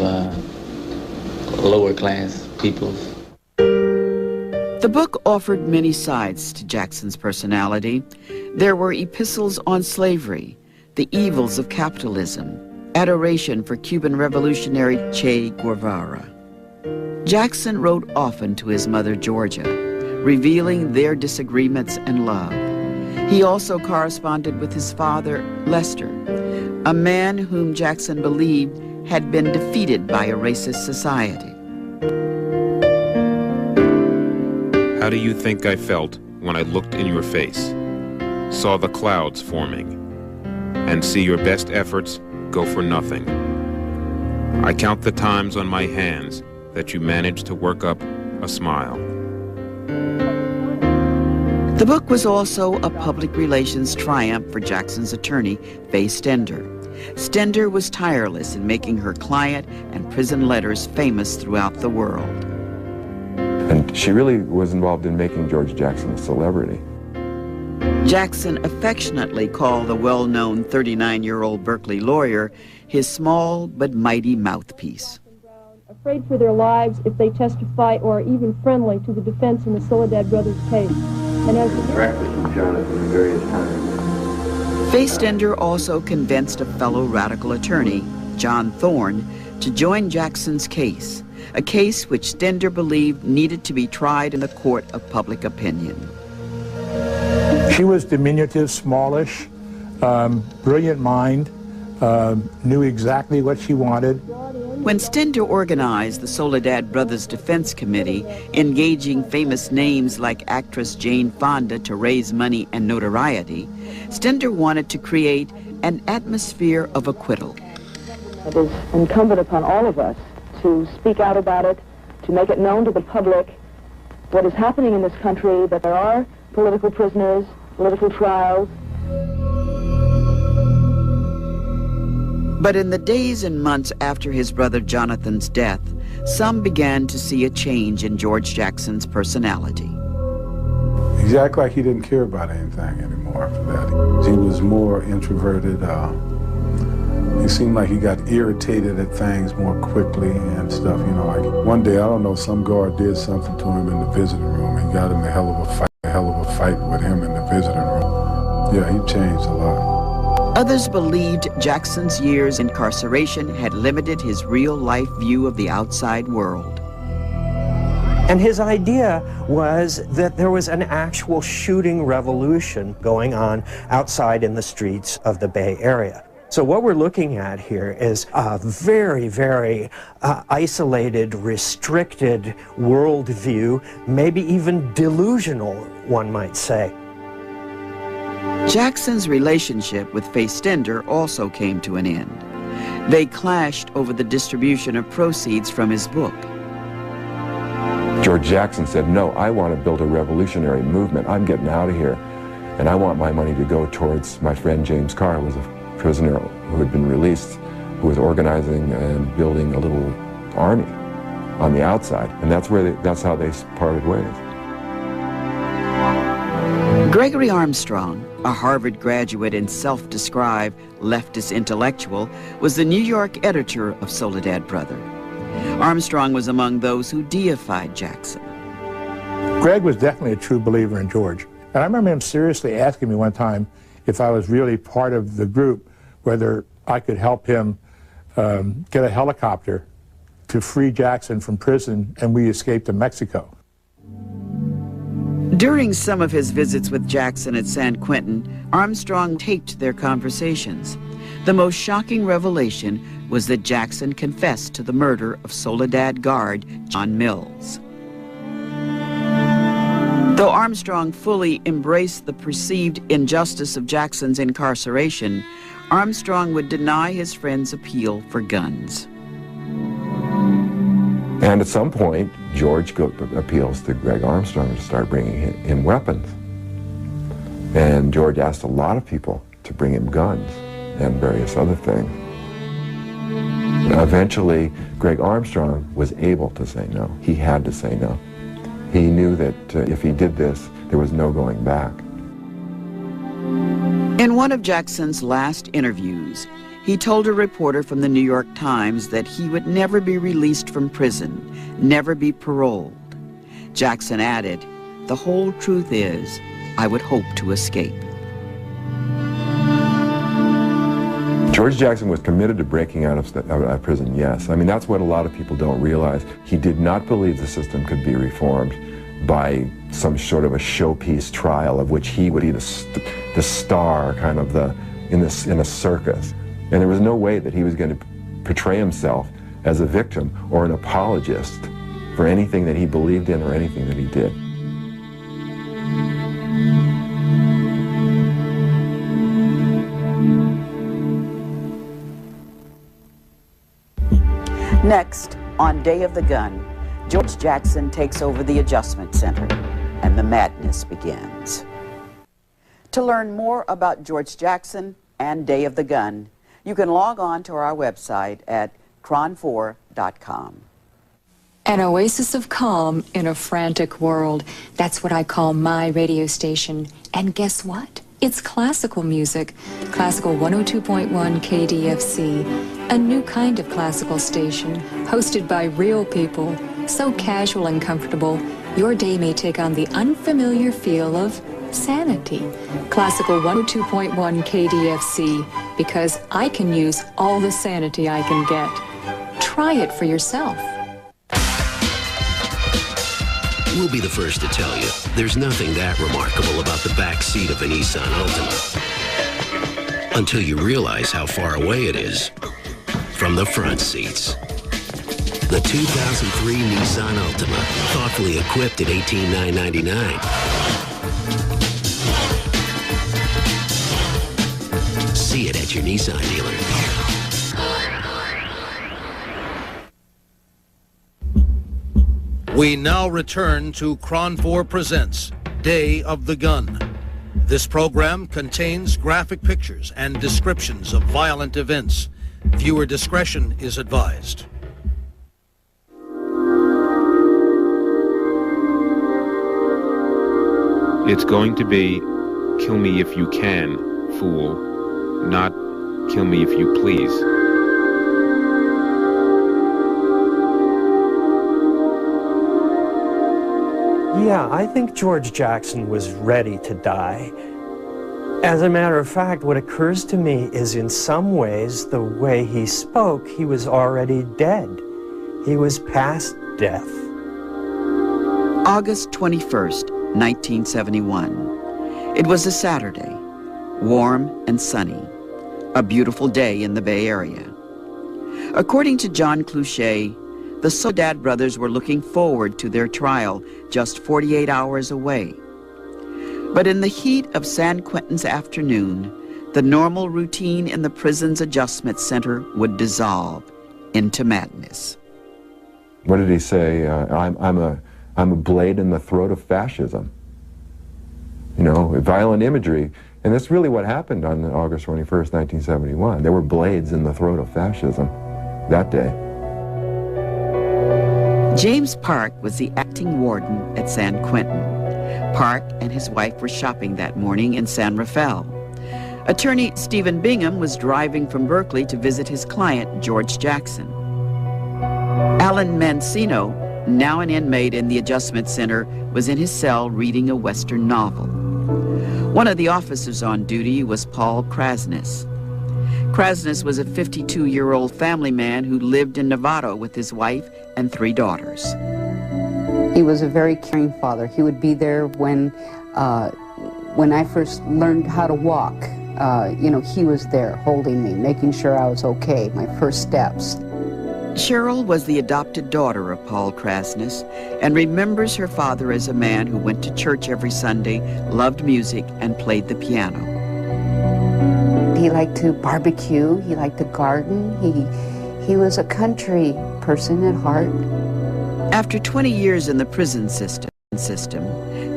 S19: lower class people.
S1: The book offered many sides to Jackson's personality. There were epistles on slavery, the evils of capitalism, adoration for Cuban revolutionary Che Guevara. Jackson wrote often to his mother, Georgia, revealing their disagreements and love. He also corresponded with his father, Lester, a man whom Jackson believed had been defeated by a racist society.
S2: How do you think I felt when I looked in your face, saw the clouds forming, and see your best efforts go for nothing? I count the times on my hands that you managed to work up a smile.
S1: The book was also a public relations triumph for Jackson's attorney, Faye Stender. Stender was tireless in making her client and prison letters famous throughout the world.
S3: And she really was involved in making George Jackson a celebrity.
S1: Jackson affectionately called the well-known 39-year-old Berkeley lawyer his small but mighty mouthpiece.
S4: Afraid for their lives if they testify or are even friendly to the defense in the Soledad brothers' case. And as
S21: breakfast with Jonathan at various times.
S1: Faye Stender also convinced a fellow radical attorney, John Thorne, to join Jackson's case, a case which Stender believed needed to be tried in the court of public opinion.
S23: She was diminutive, smallish, brilliant mind, knew exactly what she wanted.
S1: When Stender organized the Soledad Brothers Defense Committee, engaging famous names like actress Jane Fonda to raise money and notoriety, Stender wanted to create an atmosphere of acquittal.
S18: It is incumbent upon all of us to speak out about it, to make it known to the public what is happening in this country, that there are political prisoners, political trials.
S1: But in the days and months after his brother Jonathan's death, some began to see a change in George Jackson's personality.
S9: He acted like he didn't care about anything anymore after that. He was more introverted. He seemed like he got irritated at things more quickly and stuff, you know. Like one day, I don't know, some guard did something to him in the visiting room. He got in a hell of a fight with him in the visiting room. Yeah, he changed a lot.
S1: Others believed Jackson's years in incarceration had limited his real-life view of the outside world.
S6: And his idea was that there was an actual shooting revolution going on outside in the streets of the Bay Area. So what we're looking at here is a very, very isolated, restricted worldview, maybe even delusional, one might say.
S1: Jackson's relationship with Faye Stender also came to an end. They clashed over the distribution of proceeds from his book.
S3: George Jackson said, "No, I want to build a revolutionary movement. I'm getting out of here. And I want my money to go towards my friend James Carr, who was a prisoner who had been released, who was organizing and building a little army on the outside." And that's how they parted ways.
S1: Gregory Armstrong, a Harvard graduate and self-described leftist intellectual, was the New York editor of Soledad Brother. Armstrong was among those who deified Jackson.
S23: Greg was definitely a true believer in George. And I remember him seriously asking me one time if I was really part of the group, whether I could help him get a helicopter to free Jackson from prison and we escaped to Mexico.
S1: During some of his visits with Jackson at San Quentin, Armstrong taped their conversations. The most shocking revelation was that Jackson confessed to the murder of Soledad guard John Mills. Though Armstrong fully embraced the perceived injustice of Jackson's incarceration, Armstrong would deny his friend's appeal for guns.
S3: And at some point, George appeals to Greg Armstrong to start bringing in weapons. And George asked a lot of people to bring him guns and various other things. Eventually, Greg Armstrong was able to say no. He had to say no. He knew that if he did this, there was no going back.
S1: In one of Jackson's last interviews, he told a reporter from the New York Times that he would never be released from prison, never be paroled. Jackson added, "The whole truth is, I would hope to escape."
S3: George Jackson was committed to breaking out of prison, yes. I mean, that's what a lot of people don't realize. He did not believe the system could be reformed by some sort of a showpiece trial of which he would be the star, kind of in a circus. And there was no way that he was going to portray himself as a victim or an apologist for anything that he believed in or anything that he did.
S1: Next, on Day of the Gun, George Jackson takes over the Adjustment Center, and the madness begins. To learn more about George Jackson and Day of the Gun, you can log on to our website at cron4.com.
S15: An oasis of calm in a frantic world. That's what I call my radio station. And guess what? It's classical music. Classical 102.1 KDFC. A new kind of classical station, hosted by real people. So casual and comfortable, your day may take on the unfamiliar feel of sanity. Classical 102.1 KDFC, because I can use all the sanity I can get. Try it for yourself.
S16: We'll be the first to tell you, there's nothing that remarkable about the back seat of a Nissan Altima. Until you realize how far away it is from the front seats. The 2003 Nissan Altima, thoughtfully equipped at $18,999. See it at your Nissan dealer.
S14: We now return to Cron 4 Presents Day of the Gun. This program contains graphic pictures and descriptions of violent events. Viewer discretion is advised.
S2: It's going to be kill me if you can, fool, not kill me if you please.
S6: Yeah, I think George Jackson was ready to die. As a matter of fact, what occurs to me is in some ways, the way he spoke, he was already dead. He was past death.
S1: August 21st, 1971. It was a Saturday, warm and sunny, a beautiful day in the Bay Area. According to John Clouchet, the Soledad brothers were looking forward to their trial just 48 hours away. But in the heat of San Quentin's afternoon, the normal routine in the prison's adjustment center would dissolve into madness.
S3: What did he say? I'm a blade in the throat of fascism. You know, violent imagery. And that's really what happened on August 21st, 1971. There were blades in the throat of fascism that day.
S1: James Park was the acting warden at San Quentin. Park and his wife were shopping that morning in San Rafael. Attorney Stephen Bingham was driving from Berkeley to visit his client, George Jackson. Alan Mancino, now an inmate in the Adjustment Center, was in his cell reading a Western novel. One of the officers on duty was Paul Krasnes. Krasnes was a 52-year-old family man who lived in Novato with his wife and 3 daughters.
S7: He was a very caring father. He would be there when I first learned how to walk. You know, he was there holding me, making sure I was okay, my first steps.
S1: Cheryl was the adopted daughter of Paul Krasnes and remembers her father as a man who went to church every Sunday, loved music, and played the piano.
S7: He liked to barbecue, he liked to garden, he was a country person at heart.
S1: After 20 years in the prison system,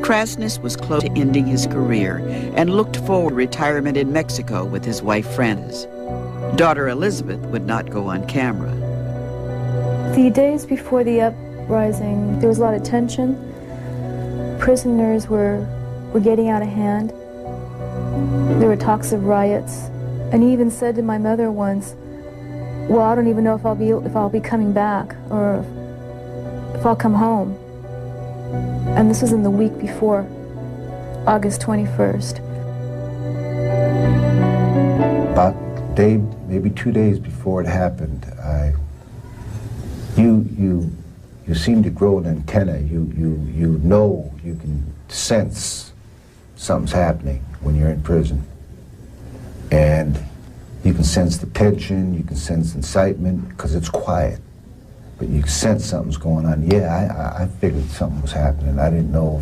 S1: Krasnes was close to ending his career and looked forward to retirement in Mexico with his wife Frances. Daughter Elizabeth would not go on camera.
S17: The days before the uprising, there was a lot of tension. Prisoners were getting out of hand. There were talks of riots. And he even said to my mother once, well, I don't even know if I'll be coming back or if I'll come home. And this was in the week before, August 21st.
S21: About a day, maybe 2 days before it happened, you seem to grow an antenna. You know, you can sense something's happening when you're in prison. And you can sense the tension, you can sense incitement, because it's quiet. But you can sense something's going on. Yeah, I figured something was happening. I didn't know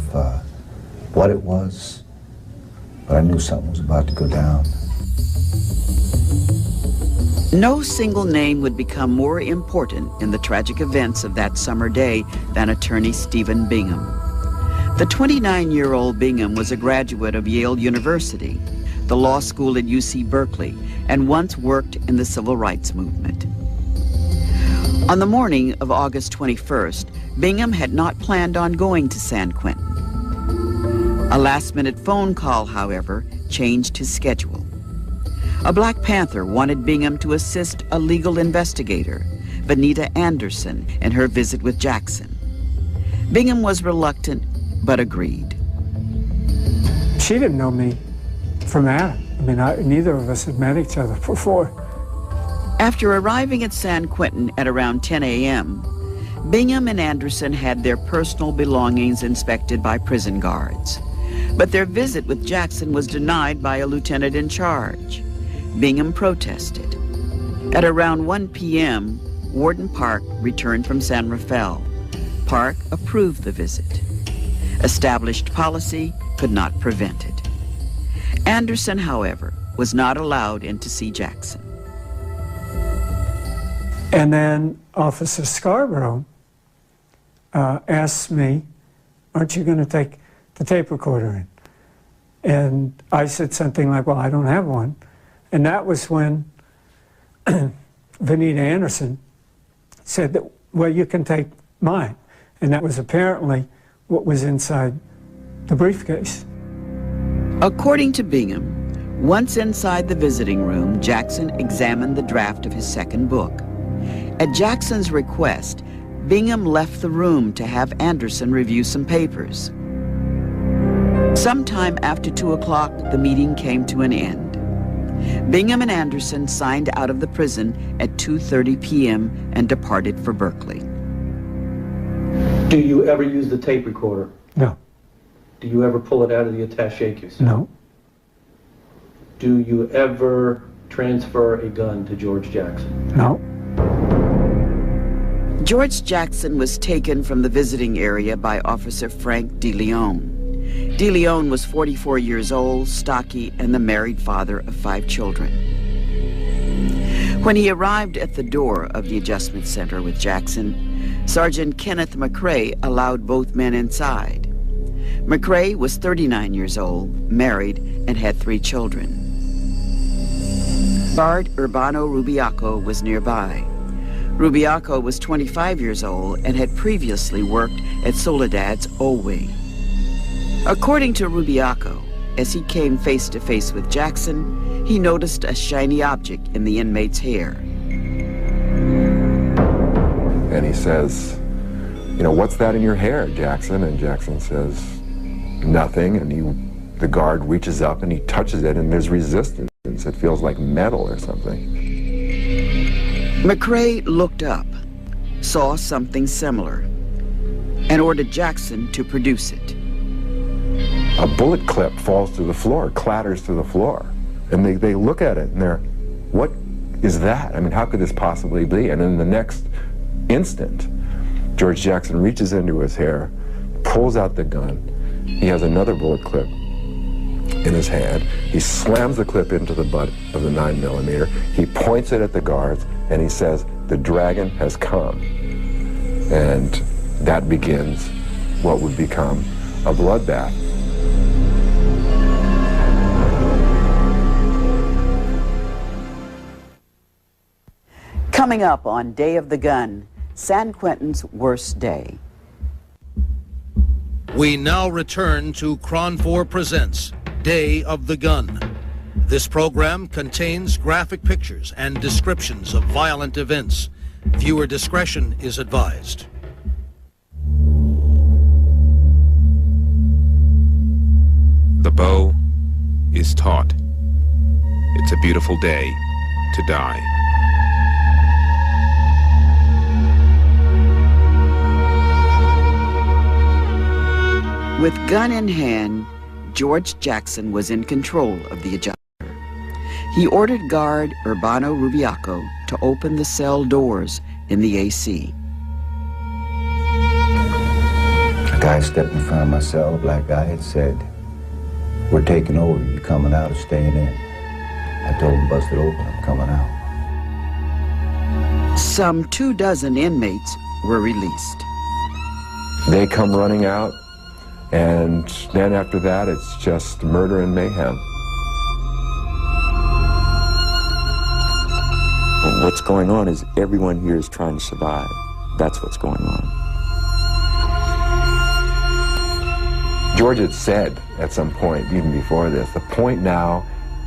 S21: what it was, but I knew something was about to go down.
S1: No single name would become more important in the tragic events of that summer day than attorney Stephen Bingham. The 29-year-old Bingham was a graduate of Yale University, the law school at UC Berkeley, and once worked in the civil rights movement. On the morning of August 21st, Bingham had not planned on going to San Quentin. A last-minute phone call, however, changed his schedule. A Black Panther wanted Bingham to assist a legal investigator, Vanita Anderson, in her visit with Jackson. Bingham was reluctant, but agreed.
S22: She didn't know me from Adam. I mean, neither of us had met each other before.
S1: After arriving at San Quentin at around 10 a.m., Bingham and Anderson had their personal belongings inspected by prison guards. But their visit with Jackson was denied by a lieutenant in charge. Bingham protested. At around 1 p.m., Warden Park returned from San Rafael. Park approved the visit. Established policy could not prevent it. Anderson, however, was not allowed in to see Jackson.
S22: And then Officer Scarborough asked me, aren't you going to take the tape recorder in? And I said something like, well, I don't have one. And that was when Vanita Anderson said that, well, you can take mine. And that was apparently what was inside the briefcase.
S1: According to Bingham, once inside the visiting room, Jackson examined the draft of his second book. At Jackson's request, Bingham left the room to have Anderson review some papers. Sometime after 2 o'clock, the meeting came to an end. Bingham and Anderson signed out of the prison at 2:30 p.m. and departed for Berkeley.
S10: Do you ever use the tape recorder?
S22: No.
S10: Do you ever pull it out of the attaché case?
S22: No.
S10: Do you ever transfer a gun to George Jackson?
S22: No.
S1: George Jackson was taken from the visiting area by Officer Frank DeLeon. DeLeon was 44 years old, stocky, and the married father of 5 children. When he arrived at the door of the adjustment center with Jackson, Sergeant Kenneth McRae allowed both men inside. McRae was 39 years old, married, and had 3 children. Guard Urbano Rubiaco was nearby. Rubiaco was 25 years old and had previously worked at Soledad's O Wing. According to Rubiaco, as he came face to face with Jackson, he noticed a shiny object in the inmate's hair.
S3: And he says, you know, what's that in your hair, Jackson? And Jackson says, nothing. And the guard reaches up and he touches it and there's resistance. It feels like metal or something.
S1: McRae looked up, saw something similar, and ordered Jackson to produce it.
S3: A bullet clip falls to the floor, clatters to the floor. And they look at it and they're, what is that? I mean, how could this possibly be? And in the next instant, George Jackson reaches into his hair, pulls out the gun. He has another bullet clip in his hand. He slams the clip into the butt of the 9mm. He points it at the guards and he says, the dragon has come. And that begins what would become a bloodbath.
S1: Coming up on Day of the Gun, San Quentin's worst day.
S14: We now return to Cron 4 Presents Day of the Gun. This program contains graphic pictures and descriptions of violent events. Viewer discretion is advised.
S2: The bow is taut. It's a beautiful day to die.
S1: With gun in hand, George Jackson was in control of the adjuster. He ordered guard Urbano Rubiaco to open the cell doors in the AC.
S21: A guy stepped in front of my cell, a black guy, and said, we're taking over, you coming out or staying in? I told him, bust it open, I'm coming out.
S1: Some 24 inmates were released.
S3: They come running out. And then after that, it's just murder and mayhem.
S8: What's going on is everyone here is trying to survive. That's what's going on.
S3: George had said at some point, even before this, the point now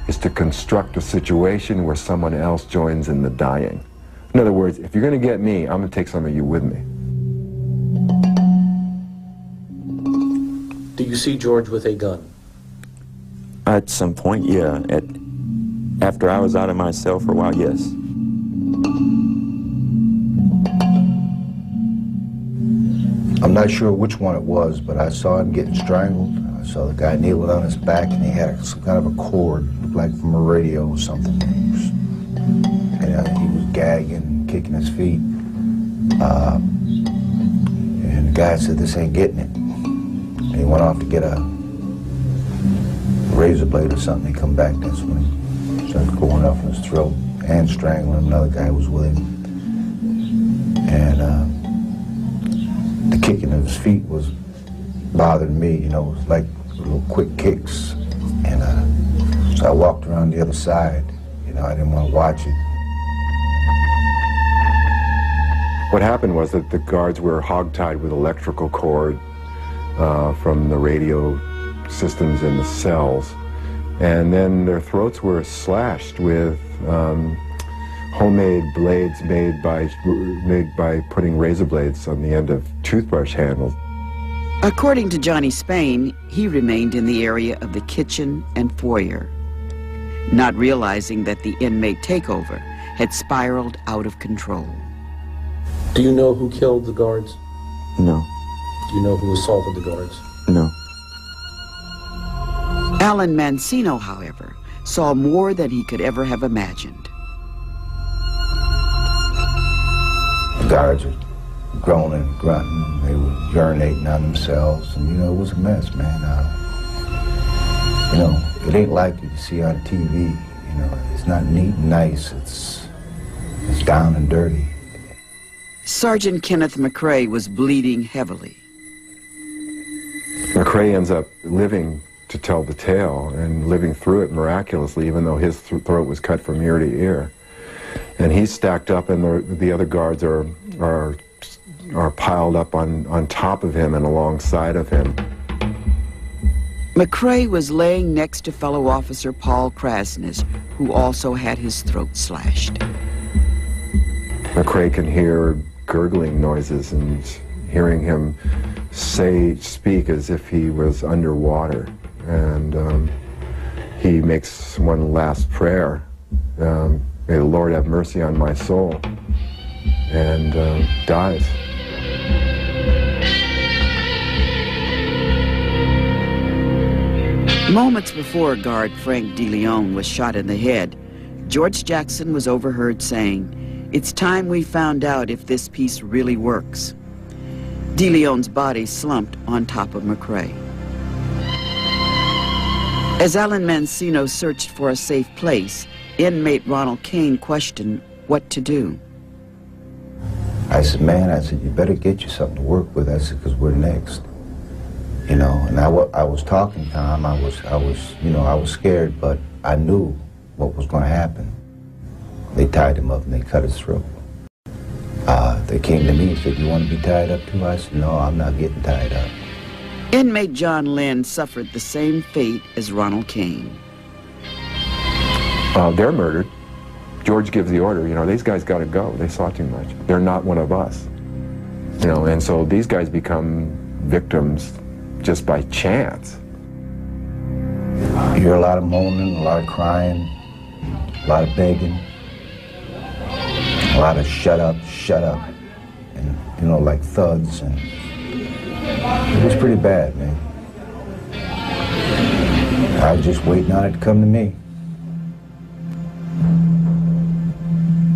S3: is to construct a situation where someone else joins in the dying. In other words, if you're going to get me, I'm going to take some of you with me.
S10: Do you see George with a gun?
S8: At some point, yeah. After I was out of my cell for a while, yes.
S21: I'm not sure which one it was, but I saw him getting strangled. I saw the guy kneeling on his back, and he had some kind of a cord, looked like from a radio or something. And he was gagging, kicking his feet. And the guy said, this ain't getting it. And he went off to get a razor blade or something. He come back, that's when he started going off in his throat and strangling him. Another guy was with him. And the kicking of his feet was bothering me, you know, it was like little quick kicks. And so I walked around the other side. You know, I didn't want to watch it.
S3: What happened was that the guards were hogtied with electrical cord from the radio systems in the cells, and then their throats were slashed with homemade blades made by putting razor blades on the end of toothbrush handles.
S1: According to Johnny Spain, he remained in the area of the kitchen and foyer, not realizing that the inmate takeover had spiraled out of control.
S10: Do you know who killed the guards?
S8: No.
S10: Do you know who assaulted the guards?
S8: No.
S1: Alan Mancino, however, saw more than he could ever have imagined.
S21: The guards were groaning, grunting, they were urinating on themselves, and you know, it was a mess, man. You know, it ain't like you see on TV, you know, it's not neat and nice, it's down and dirty.
S1: Sergeant Kenneth McRae was bleeding heavily.
S3: McRae ends up living to tell the tale and living through it miraculously, even though his throat was cut from ear to ear. And he's stacked up, and the other guards are piled up on top of him and alongside of him.
S1: McCrae was laying next to fellow officer Paul Krasnish, who also had his throat slashed.
S3: McCrae can hear gurgling noises and hearing him speak as if he was underwater. And he makes one last prayer. May the Lord have mercy on my soul. And dies.
S1: Moments before guard Frank DeLeon was shot in the head, George Jackson was overheard saying, "It's time we found out if this piece really works." DeLeon's body slumped on top of McCrae. As Alan Mancino searched for a safe place, inmate Ronald Kane questioned what to do.
S21: I said, man, you better get you something to work with. I said, because we're next. You know, and I was talking to him. I was scared, but I knew what was going to happen. They tied him up and they cut his throat. They came to me and said, "You want to be tied up too?" I said, "No, I'm not getting tied up."
S1: Inmate John Lynn suffered the same fate as Ronald Kane.
S3: They're murdered. George gives the order, you know, these guys got to go. They saw too much. They're not one of us. You know, and so these guys become victims just by chance.
S21: You hear a lot of moaning, a lot of crying, a lot of begging, a lot of shut up, and, you know, like thuds, and it was pretty bad, man. I was just waiting on it to come to me.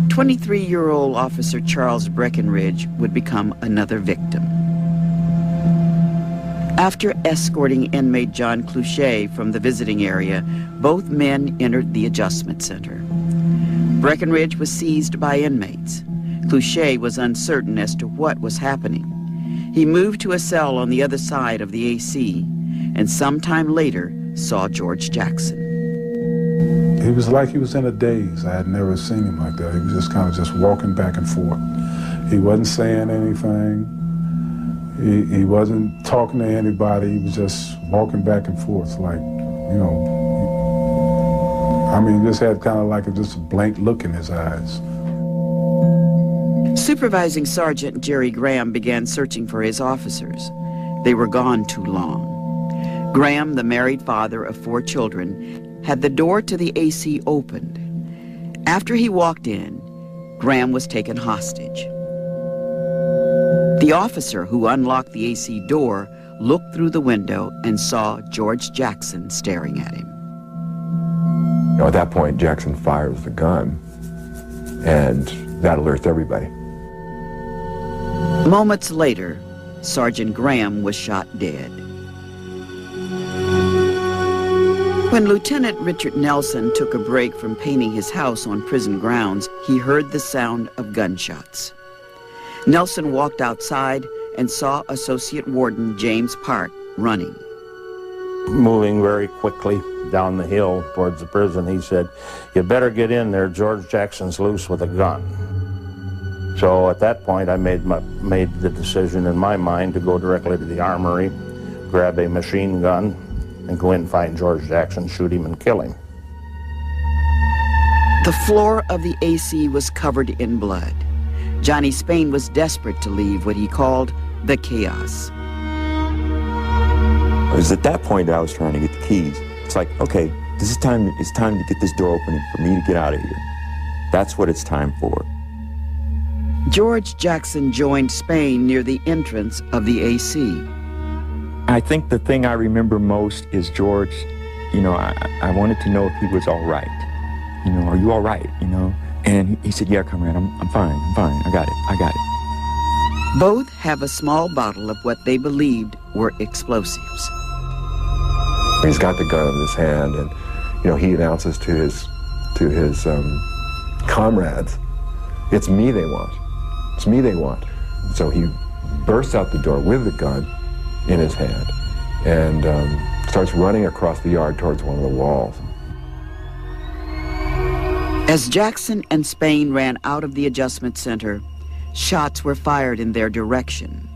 S1: 23-year-old Officer Charles Breckenridge would become another victim. After escorting inmate John Cluchet from the visiting area, both men entered the adjustment center. Breckenridge was seized by inmates. Cluchet was uncertain as to what was happening. He moved to a cell on the other side of the AC, and sometime later saw George Jackson.
S9: He was like he was in a daze. I had never seen him like that. He was just kind of just walking back and forth. He wasn't saying anything. He wasn't talking to anybody. He was just walking back and forth like, you know, I mean, just had kind of like just a blank look in his eyes.
S1: Supervising Sergeant Jerry Graham began searching for his officers. They were gone too long. Graham, the married father of 4 children, had the door to the AC opened. After he walked in, Graham was taken hostage. The officer who unlocked the AC door looked through the window and saw George Jackson staring at him.
S3: You know, at that point, Jackson fires the gun, and that alerts everybody.
S1: Moments later, Sergeant Graham was shot dead. When Lieutenant Richard Nelson took a break from painting his house on prison grounds, he heard the sound of gunshots. Nelson walked outside and saw Associate Warden James Park running.
S11: Moving very quickly down the hill towards the prison, he said, "You better get in there, George Jackson's loose with a gun." So at that point, I made the decision in my mind to go directly to the armory, grab a machine gun, and go in and find George Jackson, shoot him, and kill him.
S1: The floor of the AC was covered in blood. Johnny Spain was desperate to leave what he called the chaos.
S8: It was at that point that I was trying to get the keys. It's like, okay, it's time to get this door open and for me to get out of here. That's what it's time for.
S1: George Jackson joined Spain near the entrance of the AC.
S8: I think the thing I remember most is George, you know, I wanted to know if he was all right. You know, are you all right, you know? And he said, "Yeah, Conrad, I'm fine, I got it.
S1: Both have a small bottle of what they believed were explosives.
S3: He's got the gun in his hand, and, you know, he announces to his comrades, "It's me they want. It's me they want." So he bursts out the door with the gun in his hand and starts running across the yard towards one of the walls.
S1: As Jackson and Spain ran out of the adjustment center, shots were fired in their direction.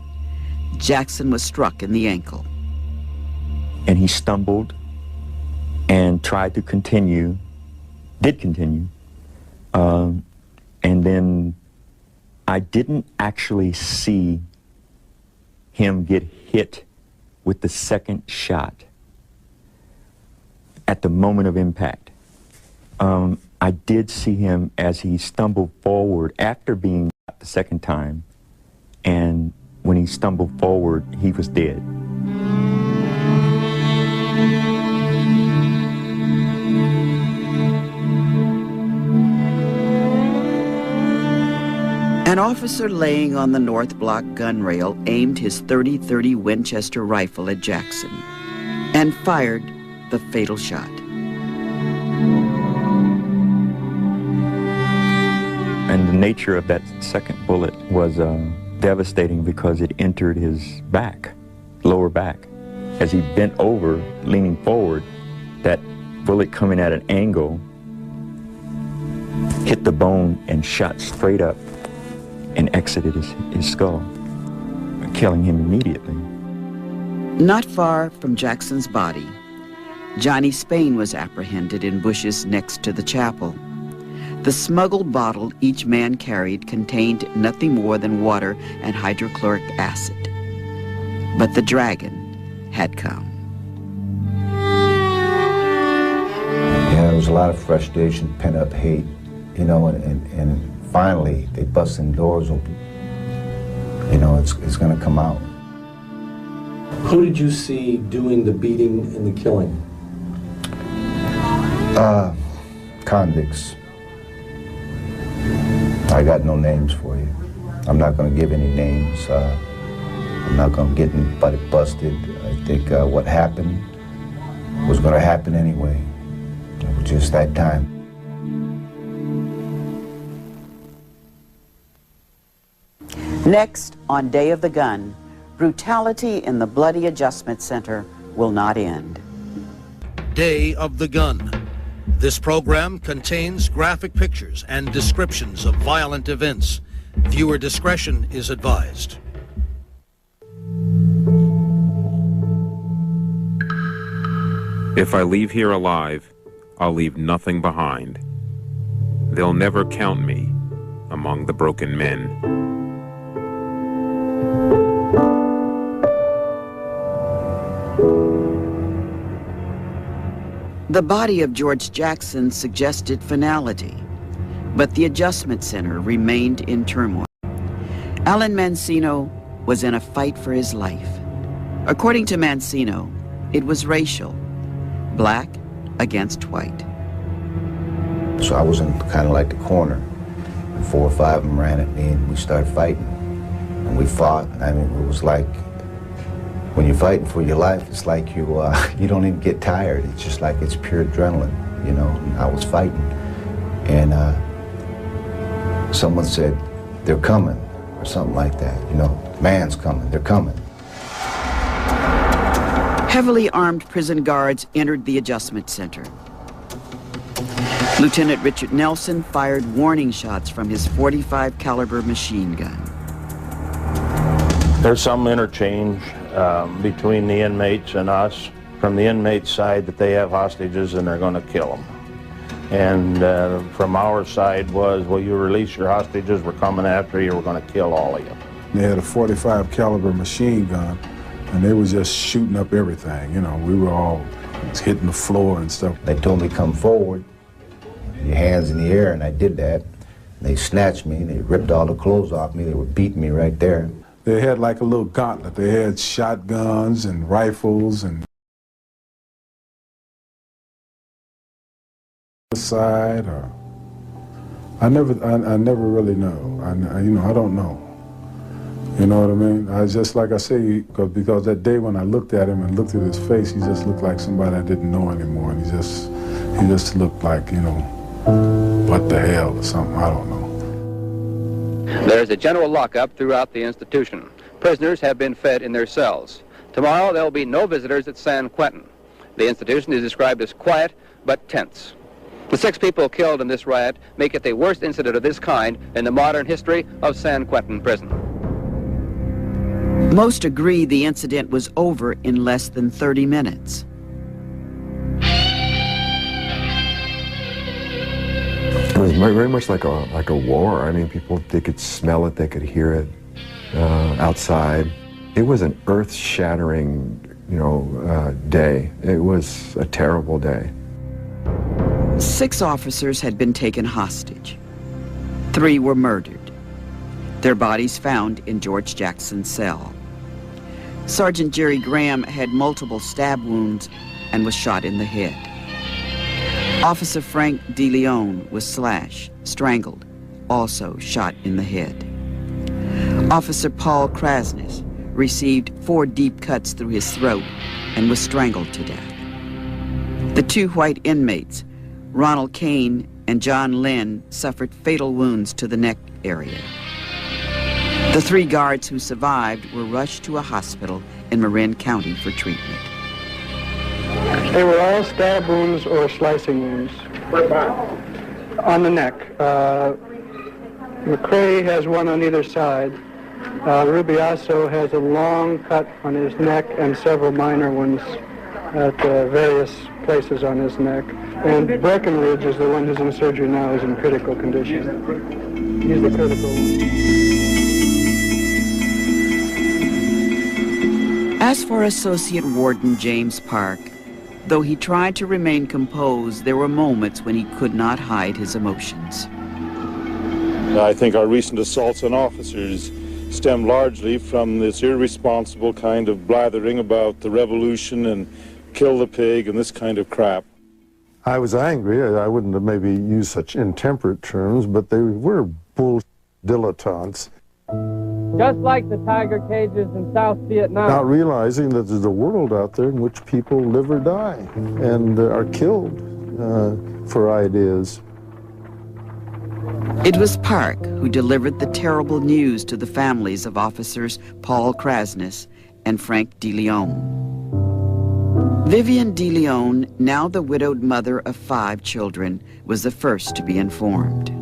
S1: Jackson was struck in the ankle.
S8: and he stumbled and tried to continue, did continue, and then I didn't actually see him get hit with the second shot at the moment of impact. I did see him as he stumbled forward after being shot the second time, and when he stumbled forward, he was dead.
S1: An officer laying on the north block gun rail aimed his .30-30 Winchester rifle at Jackson and fired the fatal shot.
S8: And the nature of that second bullet was devastating because it entered his back, lower back. As he bent over, leaning forward, that bullet coming at an angle hit the bone and shot straight up and exited his skull, killing him immediately.
S1: Not far from Jackson's body, Johnny Spain was apprehended in bushes next to the chapel. The smuggled bottle each man carried contained nothing more than water and hydrochloric acid. But the dragon had come.
S21: Yeah, there was a lot of frustration, pent-up hate, you know, and finally they busting doors open. You know, it's going to come out.
S10: Who did you see doing the beating and the killing?
S21: Convicts. I got no names for you. I'm not going to give any names. I'm not going to get anybody busted. I think what happened was going to happen anyway. It was just that time.
S1: Next, on Day of the Gun, brutality in the Bloody Adjustment Center will not end.
S14: Day of the Gun. This program contains graphic pictures and descriptions of violent events. Viewer discretion is advised.
S2: If I leave here alive, I'll leave nothing behind. They'll never count me among the broken men.
S1: The body of George Jackson suggested finality, but the adjustment center remained in turmoil. Alan Mancino was in a fight for his life. According to Mancino, it was racial, black against white.
S21: So I was in kind of like the corner, and 4 or 5 of them ran at me and we started fighting. And we fought. I mean, it was like, when you're fighting for your life, it's like you don't even get tired. It's just like it's pure adrenaline, you know. And I was fighting, and someone said, "They're coming," or something like that. You know, man's coming. They're coming.
S1: Heavily armed prison guards entered the adjustment center. Lieutenant Richard Nelson fired warning shots from his .45 caliber machine gun.
S11: There's some interchange between the inmates and us. From the inmates' side, that they have hostages and they're going to kill them. And from our side was, well, you release your hostages, we're coming after you, we're going to kill all of you.
S9: They had a .45 caliber machine gun, and they were just shooting up everything. You know, we were all hitting the floor and stuff.
S21: They told me, come forward, your hands in the air, and I did that. They snatched me, they ripped all the clothes off me, they were beating me right there.
S9: They had like a little gauntlet. They had shotguns and rifles and side, or I never really know. I don't know. You know what I mean? I just, like I say, because that day when I looked at him and looked at his face, he just looked like somebody I didn't know anymore, and he just looked like, you know, what the hell or something. I don't know.
S12: There's a general lockup throughout the institution. Prisoners have been fed in their cells. Tomorrow there will be no visitors at San Quentin. The institution is described as quiet but tense. The 6 people killed in this riot make it the worst incident of this kind in the modern history of San Quentin Prison.
S1: Most agree the incident was over in less than 30 minutes.
S3: It was very much like a war. I mean, people, they could smell it, they could hear it outside. It was an earth-shattering, day. It was a terrible day.
S1: 6 officers had been taken hostage. 3 were murdered. Their bodies found in George Jackson's cell. Sergeant Jerry Graham had multiple stab wounds and was shot in the head. Officer Frank DeLeon was slashed, strangled, also shot in the head. Officer Paul Krasnes received 4 deep cuts through his throat and was strangled to death. The 2 white inmates, Ronald Kane and John Lynn, suffered fatal wounds to the neck area. The 3 guards who survived were rushed to a hospital in Marin County for treatment.
S5: They were all stab wounds or slicing wounds. On the neck. McCrae has one on either side. Rubiasso has a long cut on his neck and several minor ones at various places on his neck. And Breckenridge is the one who's in surgery now, is in critical condition. He's the critical one.
S1: As for Associate Warden James Park, though he tried to remain composed, there were moments when he could not hide his emotions.
S13: I think our recent assaults on officers stem largely from this irresponsible kind of blathering about the revolution and kill the pig and this kind of crap.
S20: I was angry. I wouldn't have maybe used such intemperate terms, but they were bull dilettantes.
S5: Just like the tiger cages in South Vietnam.
S20: Not realizing that there's a world out there in which people live or die and are killed for ideas.
S1: It was Park who delivered the terrible news to the families of officers Paul Krasnes and Frank DeLeon. Vivian DeLeon, now the widowed mother of 5 children, was the first to be informed.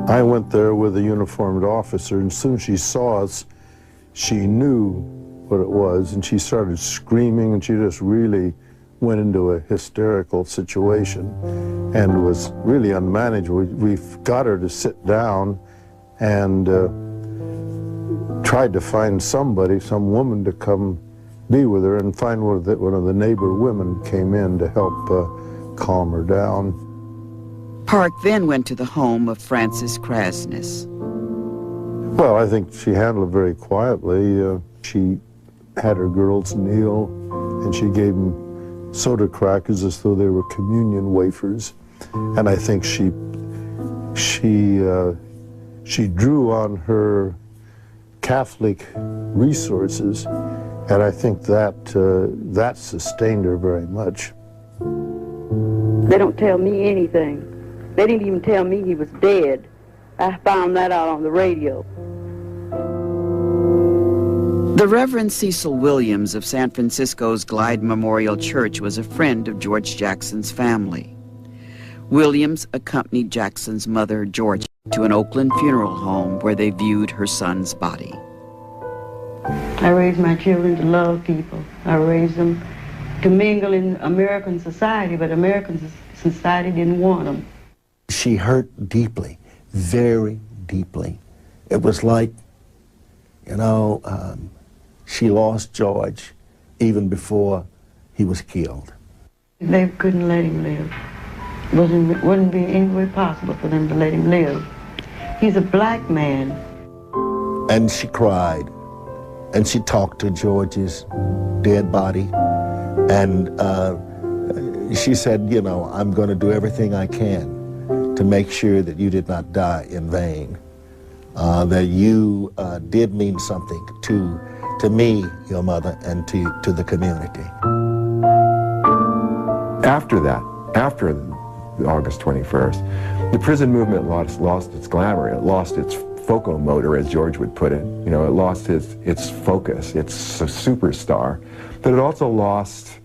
S20: I went there with a uniformed officer, and as soon as she saw us, she knew what it was, and she started screaming, and she just really went into a hysterical situation and was really unmanageable. We got her to sit down and tried to find somebody, some woman to come be with her, and find one of the neighbor women came in to help calm her down.
S1: Park then went to the home of Francis Krasnes.
S20: Well, I think she handled it very quietly. She had her girls kneel, and she gave them soda crackers as though they were communion wafers. And I think she drew on her Catholic resources, and I think that sustained her very much.
S24: They don't tell me anything. They didn't even tell me he was dead. I found that out on the radio.
S1: The Reverend Cecil Williams of San Francisco's Glide Memorial Church was a friend of George Jackson's family. Williams accompanied Jackson's mother, Georgia, to an Oakland funeral home where they viewed her son's body.
S24: I raised my children to love people. I raised them to mingle in American society, but American society didn't want them.
S25: She hurt deeply, very deeply. It was like, she lost George even before he was killed.
S24: They couldn't let him live. Wouldn't be any way possible for them to let him live. He's a black man.
S25: And she cried, and she talked to George's dead body, and she said, I'm going to do everything I can to make sure that you did not die in vain, that you did mean something to me, your mother, and to the community.
S3: After that, after August 21st, the prison movement lost its glamour. It lost its focal motor, as George would put it. It lost its focus. It's a superstar. But it also lost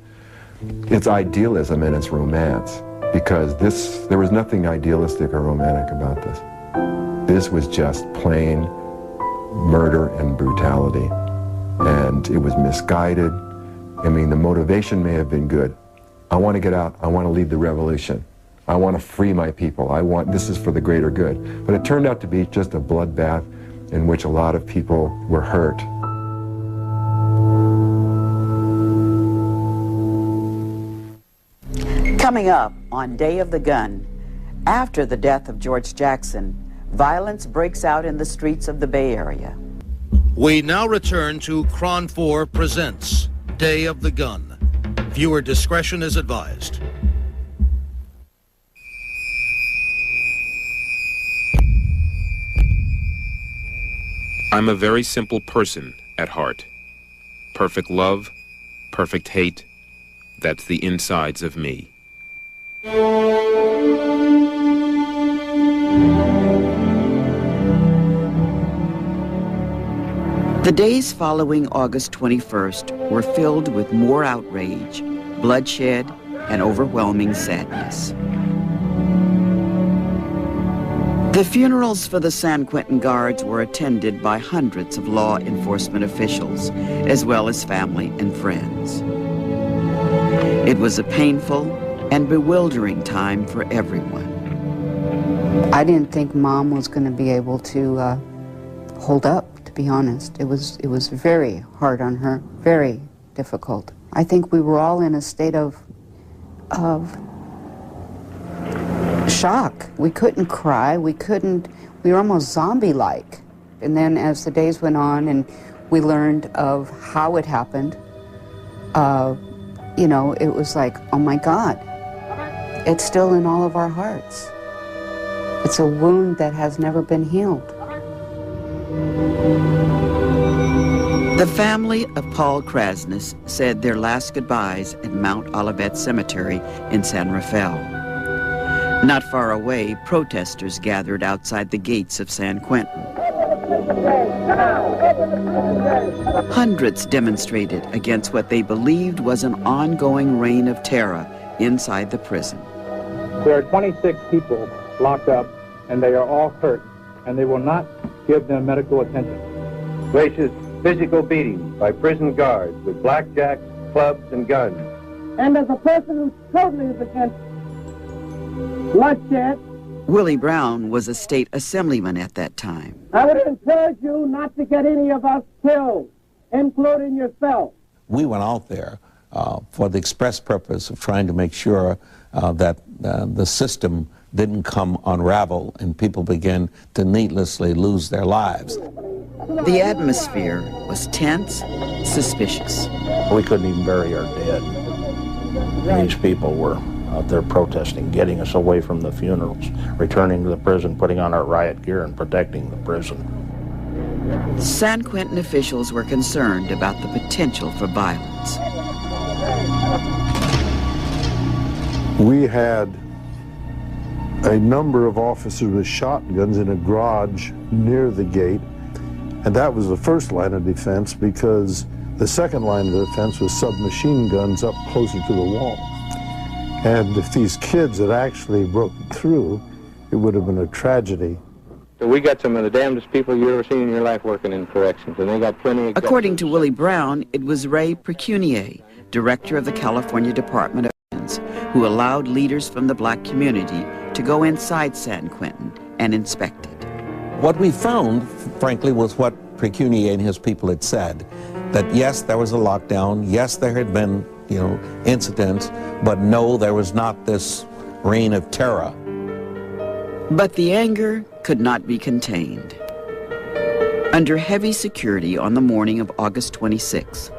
S3: its idealism and its romance, because there was nothing idealistic or romantic about this. This was just plain murder and brutality. and it was misguided. I mean, the motivation may have been good. I want to get out. I want to lead the revolution. I want to free my people. This is for the greater good. But it turned out to be just a bloodbath in which a lot of people were hurt.
S1: Coming up on Day of the Gun, after the death of George Jackson, violence breaks out in the streets of the Bay Area.
S14: We now return to Cron 4 Presents Day of the Gun. Viewer discretion is advised.
S2: I'm a very simple person at heart. Perfect love, perfect hate, that's the insides of me.
S1: The days following August 21st were filled with more outrage, bloodshed, and overwhelming sadness. The funerals for the San Quentin Guards were attended by hundreds of law enforcement officials, as well as family and friends. It was a painful and bewildering time for everyone.
S7: I didn't think Mom was going to be able to hold up, to be honest. It was very hard on her, very difficult. I think we were all in a state of shock. We couldn't cry, we were almost zombie-like. And then as the days went on and we learned of how it happened, you know, it was like, oh my God, it's still in all of our hearts. It's a wound that has never been healed.
S1: The family of Paul Krasnus said their last goodbyes at Mount Olivet Cemetery in San Rafael. Not far away, protesters gathered outside the gates of San Quentin. Hundreds demonstrated against what they believed was an ongoing reign of terror inside the prison.
S4: There are 26 people locked up, and they are all hurt, and they will not give them medical attention.
S15: Gracious physical beatings by prison guards with blackjacks, clubs, and guns.
S18: And as a person who totally is against bloodshed,
S1: Willie Brown was a state assemblyman at that time.
S18: I would encourage you not to get any of us killed, including yourself.
S19: We went out there for the express purpose of trying to make sure that the system didn't come unravel and people begin to needlessly lose their lives.
S1: The atmosphere was tense, suspicious.
S11: We couldn't even bury our dead. These people were out there protesting, getting us away from the funerals, returning to the prison, putting on our riot gear and protecting the prison.
S1: San Quentin officials were concerned about the potential for violence.
S20: We had a number of officers with shotguns in a garage near the gate, and that was the first line of defense, because the second line of defense was submachine guns up closer to the wall. And if these kids had actually broken through, it would have been a tragedy.
S15: So we got some of the damnedest people you ever seen in your life working in corrections, and they got plenty of...
S1: According to Willie Brown, it was Ray Precunier, director of the California Department of Defense, who allowed leaders from the black community to go inside San Quentin and inspect it.
S19: What we found, frankly, was what Precunier and his people had said, that yes, there was a lockdown, yes, there had been, you know, incidents, but no, there was not this reign of terror.
S1: But the anger could not be contained. Under heavy security on the morning of August 26,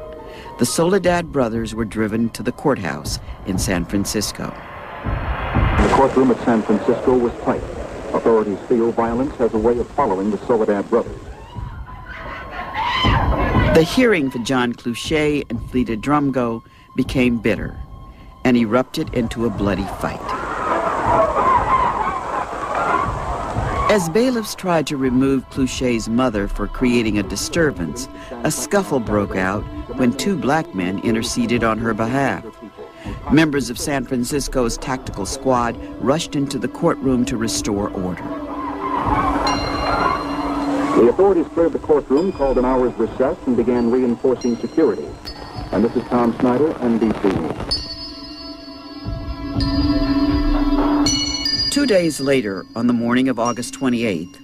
S1: the Soledad brothers were driven to the courthouse in San Francisco.
S23: The courtroom at San Francisco was tight. Authorities feel violence has a way of following the Soledad brothers.
S1: The hearing for John Clouchet and Fleta Drumgo became bitter and erupted into a bloody fight. As bailiffs tried to remove Clouchet's mother for creating a disturbance, a scuffle broke out when two black men interceded on her behalf. Members of San Francisco's tactical squad rushed into the courtroom to restore order.
S23: The authorities cleared the courtroom, called an hour's recess, and began reinforcing security. And this is Tom Snyder, NBC News.
S1: 2 days later, on the morning of August 28th,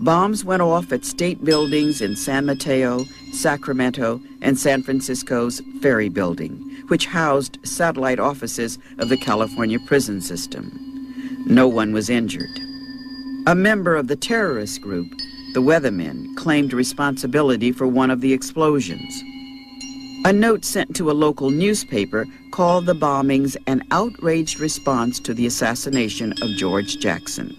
S1: bombs went off at state buildings in San Mateo, Sacramento, and San Francisco's Ferry Building, which housed satellite offices of the California prison system. No one was injured. A member of the terrorist group, the Weathermen, claimed responsibility for one of the explosions. A note sent to a local newspaper called the bombings an outraged response to the assassination of George Jackson.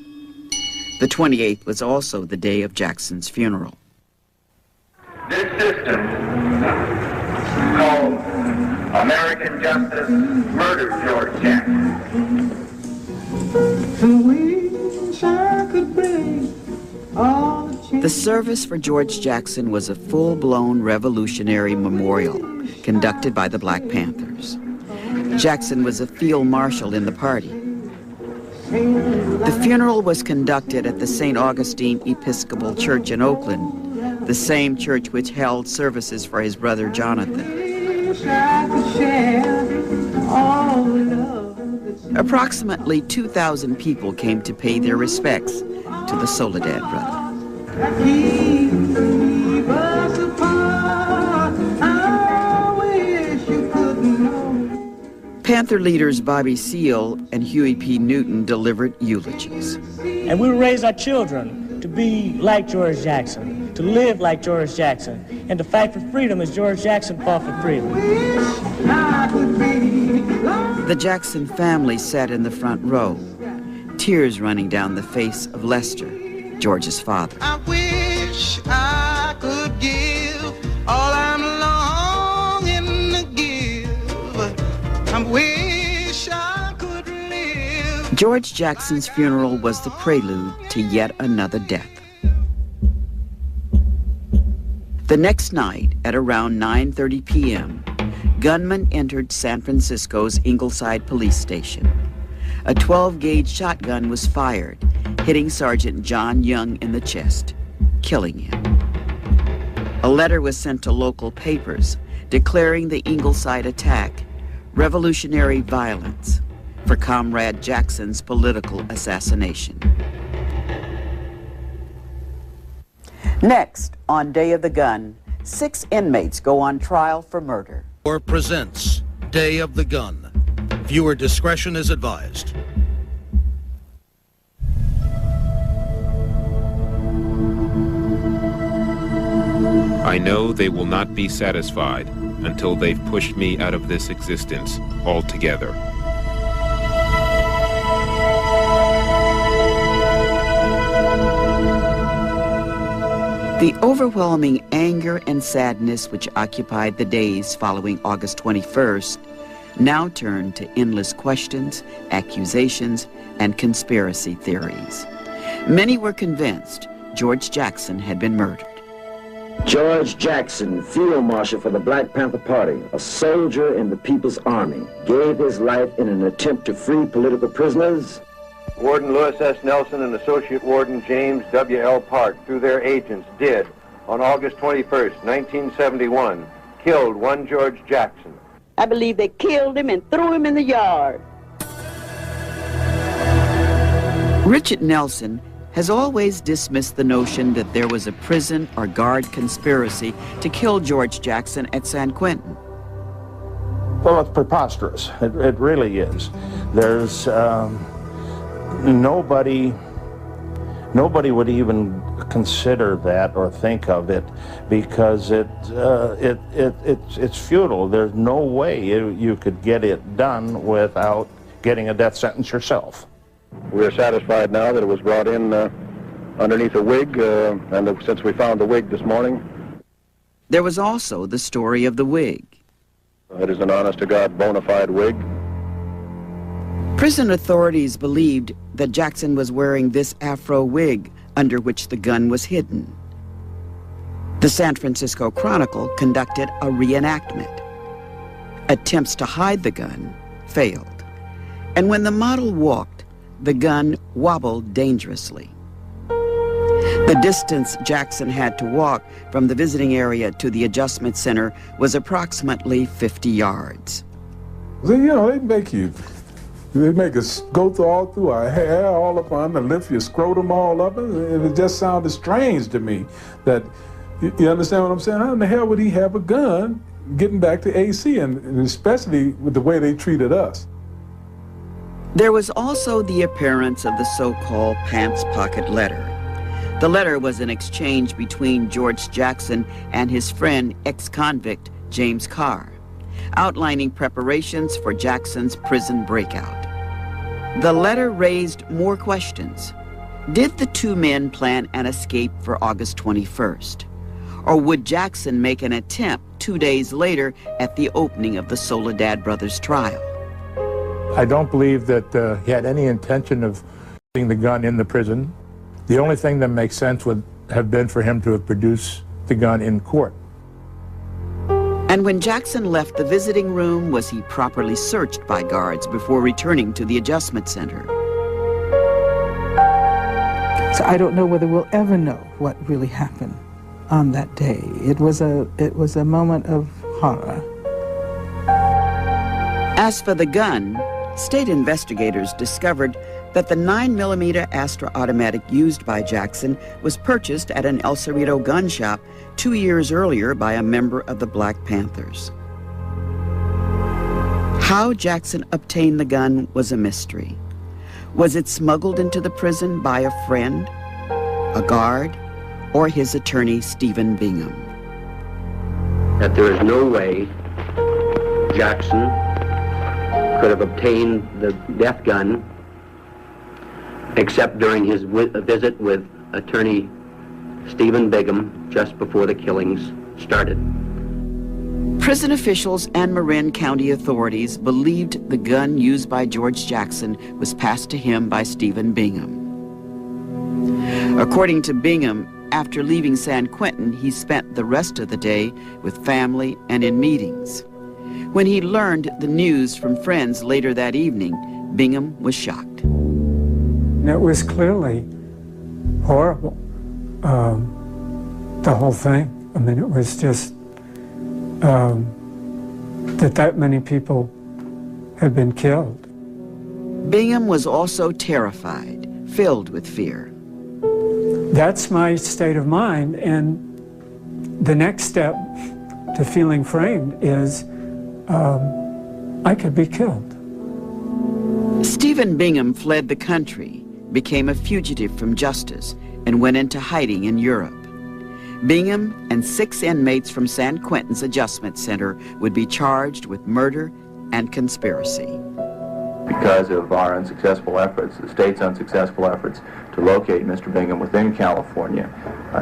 S1: The 28th was also the day of Jackson's funeral.
S6: This system, called American justice, murdered George Jackson.
S1: The service for George Jackson was a full-blown revolutionary memorial conducted by the Black Panthers. Jackson was a field marshal in the party. The funeral was conducted at the St. Augustine Episcopal Church in Oakland, the same church which held services for his brother Jonathan. Approximately 2,000 people came to pay their respects to the Soledad brother. Panther leaders Bobby Seale and Huey P. Newton delivered eulogies.
S8: And we will raise our children to be like George Jackson, to live like George Jackson, and to fight for freedom as George Jackson fought for freedom.
S1: The Jackson family sat in the front row, tears running down the face of Lester, George's father.
S16: I wish I could give all I'm longing to give. I wish I could live.
S1: George Jackson's funeral was the prelude to yet another death. The next night, at around 9:30 p.m., gunmen entered San Francisco's Ingleside police station. A 12-gauge shotgun was fired, hitting Sergeant John Young in the chest, killing him. A letter was sent to local papers declaring the Ingleside attack revolutionary violence for Comrade Jackson's political assassination. Next, on Day of the Gun, 6 inmates go on trial for murder.
S14: Or presents Day of the Gun. Viewer discretion is advised.
S2: I know they will not be satisfied until they've pushed me out of this existence altogether.
S1: The overwhelming anger and sadness which occupied the days following August 21st now turned to endless questions, accusations, and conspiracy theories. Many were convinced George Jackson had been murdered.
S17: George Jackson, field marshal for the Black Panther Party, a soldier in the People's Army, gave his life in an attempt to free political prisoners.
S15: Warden Lewis S. Nelson and Associate Warden James W.L. Park, through their agents, did, on August 21st, 1971, killed one George Jackson.
S24: I believe they killed him and threw him in the yard.
S1: Richard Nelson has always dismissed the notion that there was a prison or guard conspiracy to kill George Jackson at San Quentin.
S11: Well, it's preposterous. It really is. There's nobody would even consider that or think of it because it's futile. There's no way you could get it done without getting a death sentence yourself.
S15: We're satisfied now that it was brought in underneath a wig, and since we found the wig this morning.
S1: There was also the story of the wig.
S15: It is an honest-to-God bona fide wig.
S1: Prison authorities believed that Jackson was wearing this afro wig under which the gun was hidden. The San Francisco Chronicle conducted a reenactment. Attempts to hide the gun failed, and when the model walked, the gun wobbled dangerously. The distance Jackson had to walk from the visiting area to the adjustment center was approximately 50 yards.
S9: You know, they make us go through our hair all up on and lift your scrotum all up, and it just sounded strange to me that, you understand what I'm saying? How in the hell would he have a gun getting back to AC, and especially with the way they treated us?
S1: There was also the appearance of the so-called pants pocket letter. The letter was an exchange between George Jackson and his friend, ex-convict James Carr, outlining preparations for Jackson's prison breakout. The letter raised more questions. Did the two men plan an escape for August 21st? Or would Jackson make an attempt 2 days later at the opening of the Soledad brothers' trial?
S5: I don't believe that he had any intention of putting the gun in the prison. The only thing that makes sense would have been for him to have produced the gun in court.
S1: And when Jackson left the visiting room, was he properly searched by guards before returning to the adjustment center?
S10: So I don't know whether we'll ever know what really happened on that day. It was a moment of horror.
S1: As for the gun, state investigators discovered that the 9mm Astra automatic used by Jackson was purchased at an El Cerrito gun shop 2 years earlier by a member of the Black Panthers. How Jackson obtained the gun was a mystery. Was it smuggled into the prison by a friend, a guard, or his attorney, Stephen Bingham?
S12: That there is no way Jackson could have obtained the death gun except during his visit with attorney Stephen Bingham just before the killings started.
S1: Prison officials and Marin County authorities believed the gun used by George Jackson was passed to him by Stephen Bingham. According to Bingham, after leaving San Quentin, he spent the rest of the day with family and in meetings. When he learned the news from friends later that evening, Bingham was shocked.
S21: It was clearly horrible, the whole thing. I mean, it was just that many people had been killed.
S1: Bingham was also terrified, filled with fear.
S21: That's my state of mind, and the next step to feeling framed is I could be killed.
S1: Stephen Bingham fled the country, became a fugitive from justice, and went into hiding in Europe. Bingham and 6 inmates from San Quentin's adjustment center would be charged with murder and conspiracy.
S22: Because of our unsuccessful efforts, the state's unsuccessful efforts to locate Mr. Bingham within California,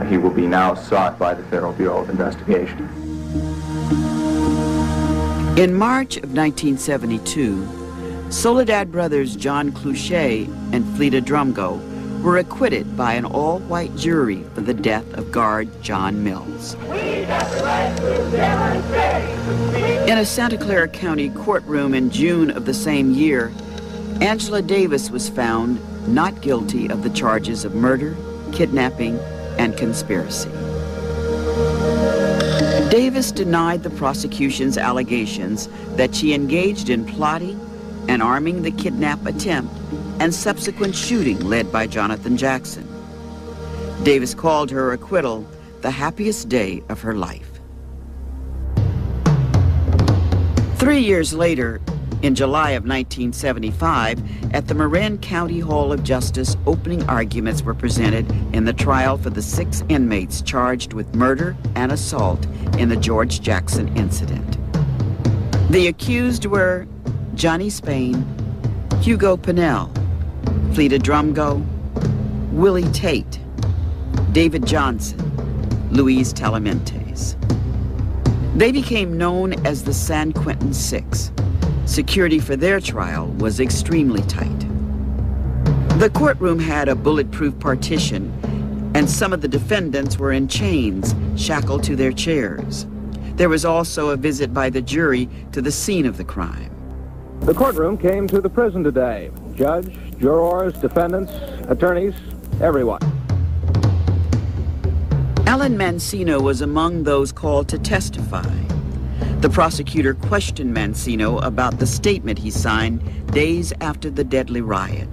S22: he will be now sought by the Federal Bureau of Investigation.
S1: In March of 1972, Soledad brothers John Clouchet and Fleta Drumgo were acquitted by an all-white jury for the death of guard John Mills. In a Santa Clara County courtroom in June of the same year, Angela Davis was found not guilty of the charges of murder, kidnapping, and conspiracy. Davis denied the prosecution's allegations that she engaged in plotting and arming the kidnap attempt and subsequent shooting led by Jonathan Jackson. Davis called her acquittal the happiest day of her life. 3 years later, in July of 1975, at the Marin County Hall of Justice, opening arguments were presented in the trial for the 6 inmates charged with murder and assault in the George Jackson incident. The accused were Johnny Spain, Hugo Pinnell, Fleta Drumgo, Willie Tate, David Johnson, Luis Talamentes. They became known as the San Quentin Six. Security for their trial was extremely tight. The courtroom had a bulletproof partition, and some of the defendants were in chains, shackled to their chairs. There was also a visit by the jury to the scene of the crime.
S26: The courtroom came to the prison today. Judge, jurors, defendants, attorneys, everyone.
S1: Alan Mancino was among those called to testify. The prosecutor questioned Mancino about the statement he signed days after the deadly riot.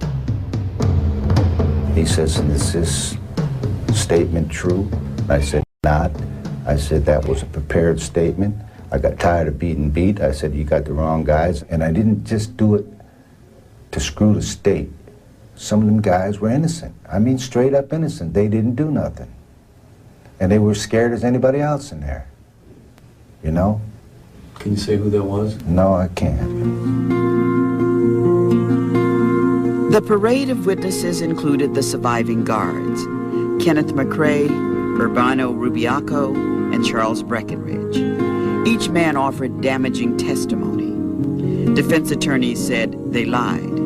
S3: He says, "Is this statement true?" I said, "Not." I said, "That was a prepared statement. I got tired of being beat." I said, "You got the wrong guys." And I didn't just do it to screw the state. Some of them guys were innocent. I mean, straight up innocent. They didn't do nothing. And they were scared as anybody else in there. You know?
S4: Can you say who that was?
S3: No, I can't.
S1: The parade of witnesses included the surviving guards, Kenneth McCrae, Urbano Rubiaco, and Charles Breckinridge. Each man offered damaging testimony. Defense attorneys said they lied.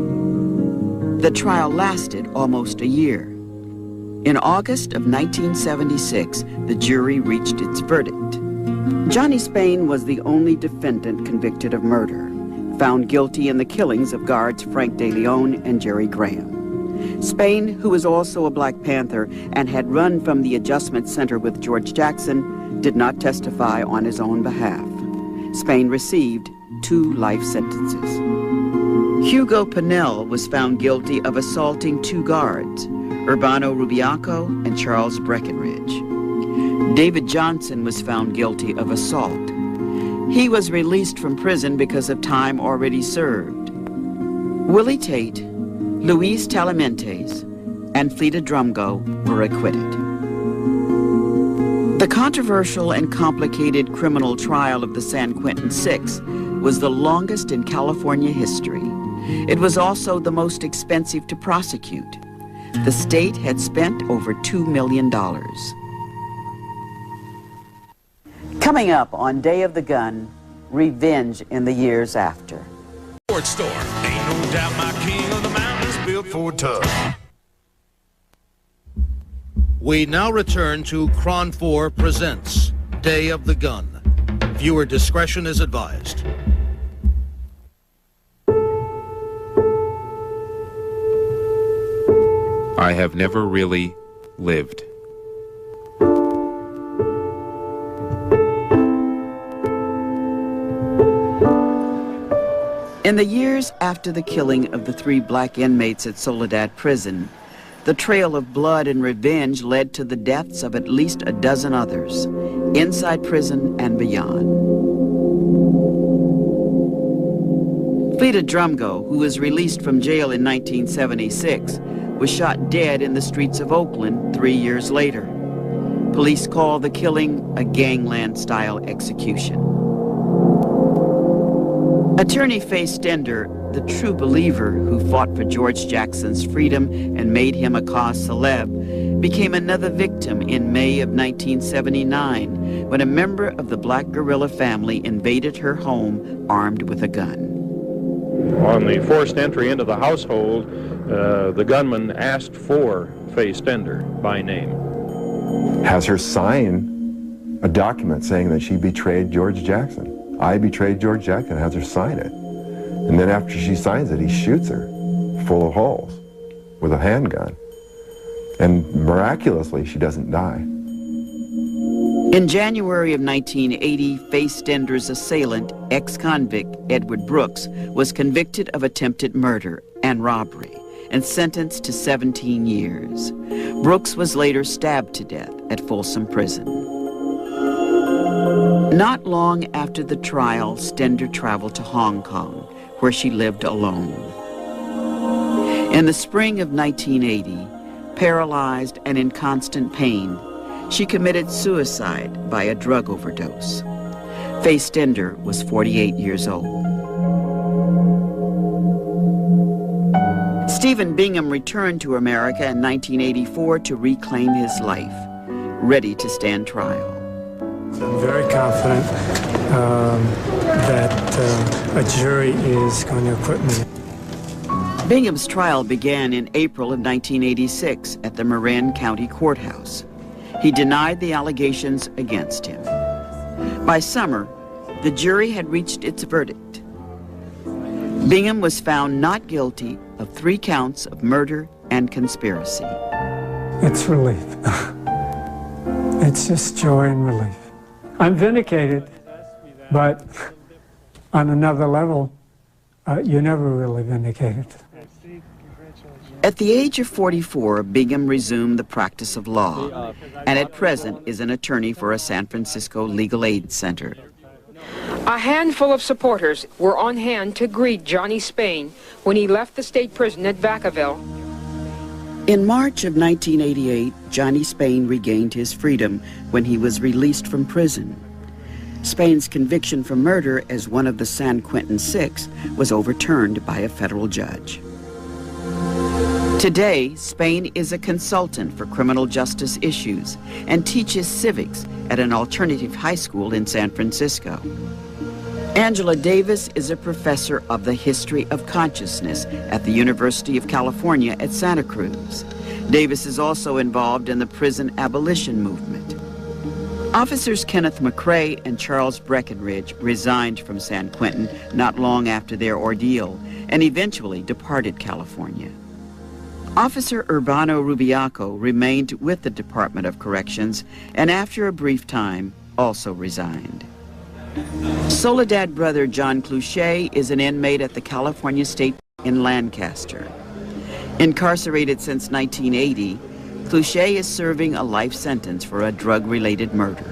S1: The trial lasted almost a year. In August of 1976, the jury reached its verdict. Johnny Spain was the only defendant convicted of murder, found guilty in the killings of guards Frank De Leon and Jerry Graham. Spain, who was also a Black Panther and had run from the Adjustment Center with George Jackson, did not testify on his own behalf. Spain received 2 life sentences. Hugo Pinnell was found guilty of assaulting 2 guards, Urbano Rubiaco and Charles Breckinridge. David Johnson was found guilty of assault. He was released from prison because of time already served. Willie Tate, Luis Talamentes, and Fleta Drumgo were acquitted. The controversial and complicated criminal trial of the San Quentin Six was the longest in California history. It was also the most expensive to prosecute. The state had spent over $2 million. Coming up on Day of the Gun, revenge in the years after.
S7: Sports store. Ain't no doubt my king of the mountains built for a tub.
S14: We now return to Cron 4 Presents Day of the Gun. Viewer discretion is advised.
S2: I have never really lived.
S1: In the years after the killing of the 3 Black inmates at Soledad Prison, the trail of blood and revenge led to the deaths of at least a dozen others, inside prison and beyond. Fleta Drumgo, who was released from jail in 1976, was shot dead in the streets of Oakland 3 years later. Police called the killing a gangland-style execution. Attorney Faye Stender, the true believer who fought for George Jackson's freedom and made him a cause célèbre, became another victim in May of 1979 when a member of the Black guerrilla family invaded her home armed with a gun.
S11: On the forced entry into the household, the gunman asked for Faye Stender by name.
S13: Has her sign a document saying that she betrayed George Jackson. I betrayed George Jackson, has her sign it. And then after she signs it, he shoots her full of holes with a handgun. And miraculously, she doesn't die.
S1: In January of 1980, Faye Stender's assailant, ex-convict Edward Brooks, was convicted of attempted murder and robbery and sentenced to 17 years. Brooks was later stabbed to death at Folsom Prison. Not long after the trial, Stender traveled to Hong Kong, where she lived alone. In the spring of 1980, paralyzed and in constant pain, she committed suicide by a drug overdose. Faye Stender was 48 years old. Stephen Bingham returned to America in 1984 to reclaim his life, ready to stand trial.
S21: I'm very confident that a jury is going to acquit me.
S1: Bingham's trial began in April of 1986 at the Marin County Courthouse. He denied the allegations against him. By summer, the jury had reached its verdict. Bingham was found not guilty of 3 counts of murder and conspiracy.
S21: It's relief. It's just joy and relief. I'm vindicated, but on another level, you're never really vindicated.
S1: At the age of 44, Bingham resumed the practice of law, and at present is an attorney for a San Francisco legal aid center.
S6: A handful of supporters were on hand to greet Johnny Spain when he left the state prison at Vacaville.
S1: In March of 1988, Johnny Spain regained his freedom when he was released from prison. Spain's conviction for murder as one of the San Quentin Six was overturned by a federal judge. Today, Spain is a consultant for criminal justice issues and teaches civics at an alternative high school in San Francisco. Angela Davis is a professor of the history of consciousness at the University of California at Santa Cruz. Davis is also involved in the prison abolition movement. Officers Kenneth McCrae and Charles Breckenridge resigned from San Quentin not long after their ordeal and eventually departed California. Officer Urbano Rubiaco remained with the Department of Corrections and after a brief time also resigned. Soledad brother John Cluchet is an inmate at the California State in Lancaster. Incarcerated since 1980, Cluchet is serving a life sentence for a drug-related murder.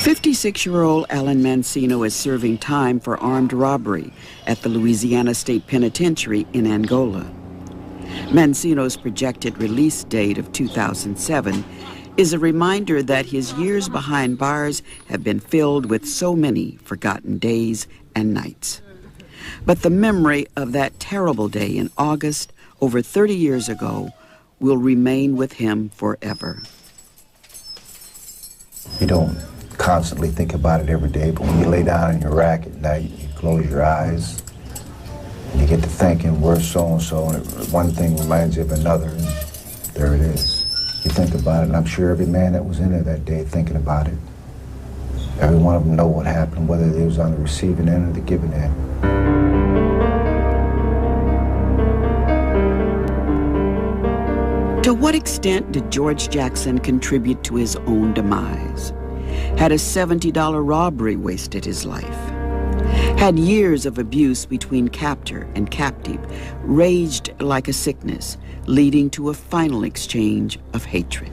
S1: "56-year-old Alan Mancino is serving time for armed robbery at the Louisiana State Penitentiary in Angola. Mancino's projected release date of 2007 is a reminder that his years behind bars have been filled with so many forgotten days and nights. But the memory of that terrible day in August, over 30 years ago, will remain with him forever.
S3: You don't constantly think about it every day, but when you lay down in your rack at night, you close your eyes, and you get to thinking, where's so-and-so, and one thing reminds you of another, and there it is. You think about it, and I'm sure every man that was in there that day thinking about it, every one of them know what happened, whether they was on the receiving end or the giving end.
S1: To what extent did George Jackson contribute to his own demise? Had a $70 robbery wasted his life? Had years of abuse between captor and captive raged like a sickness, leading to a final exchange of hatred?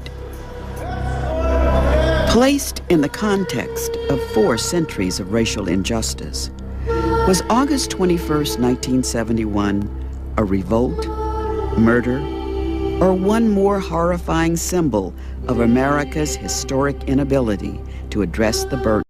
S1: Placed in the context of 4 centuries of racial injustice, was August 21st, 1971 a revolt, murder, or one more horrifying symbol of America's historic inability to address the burden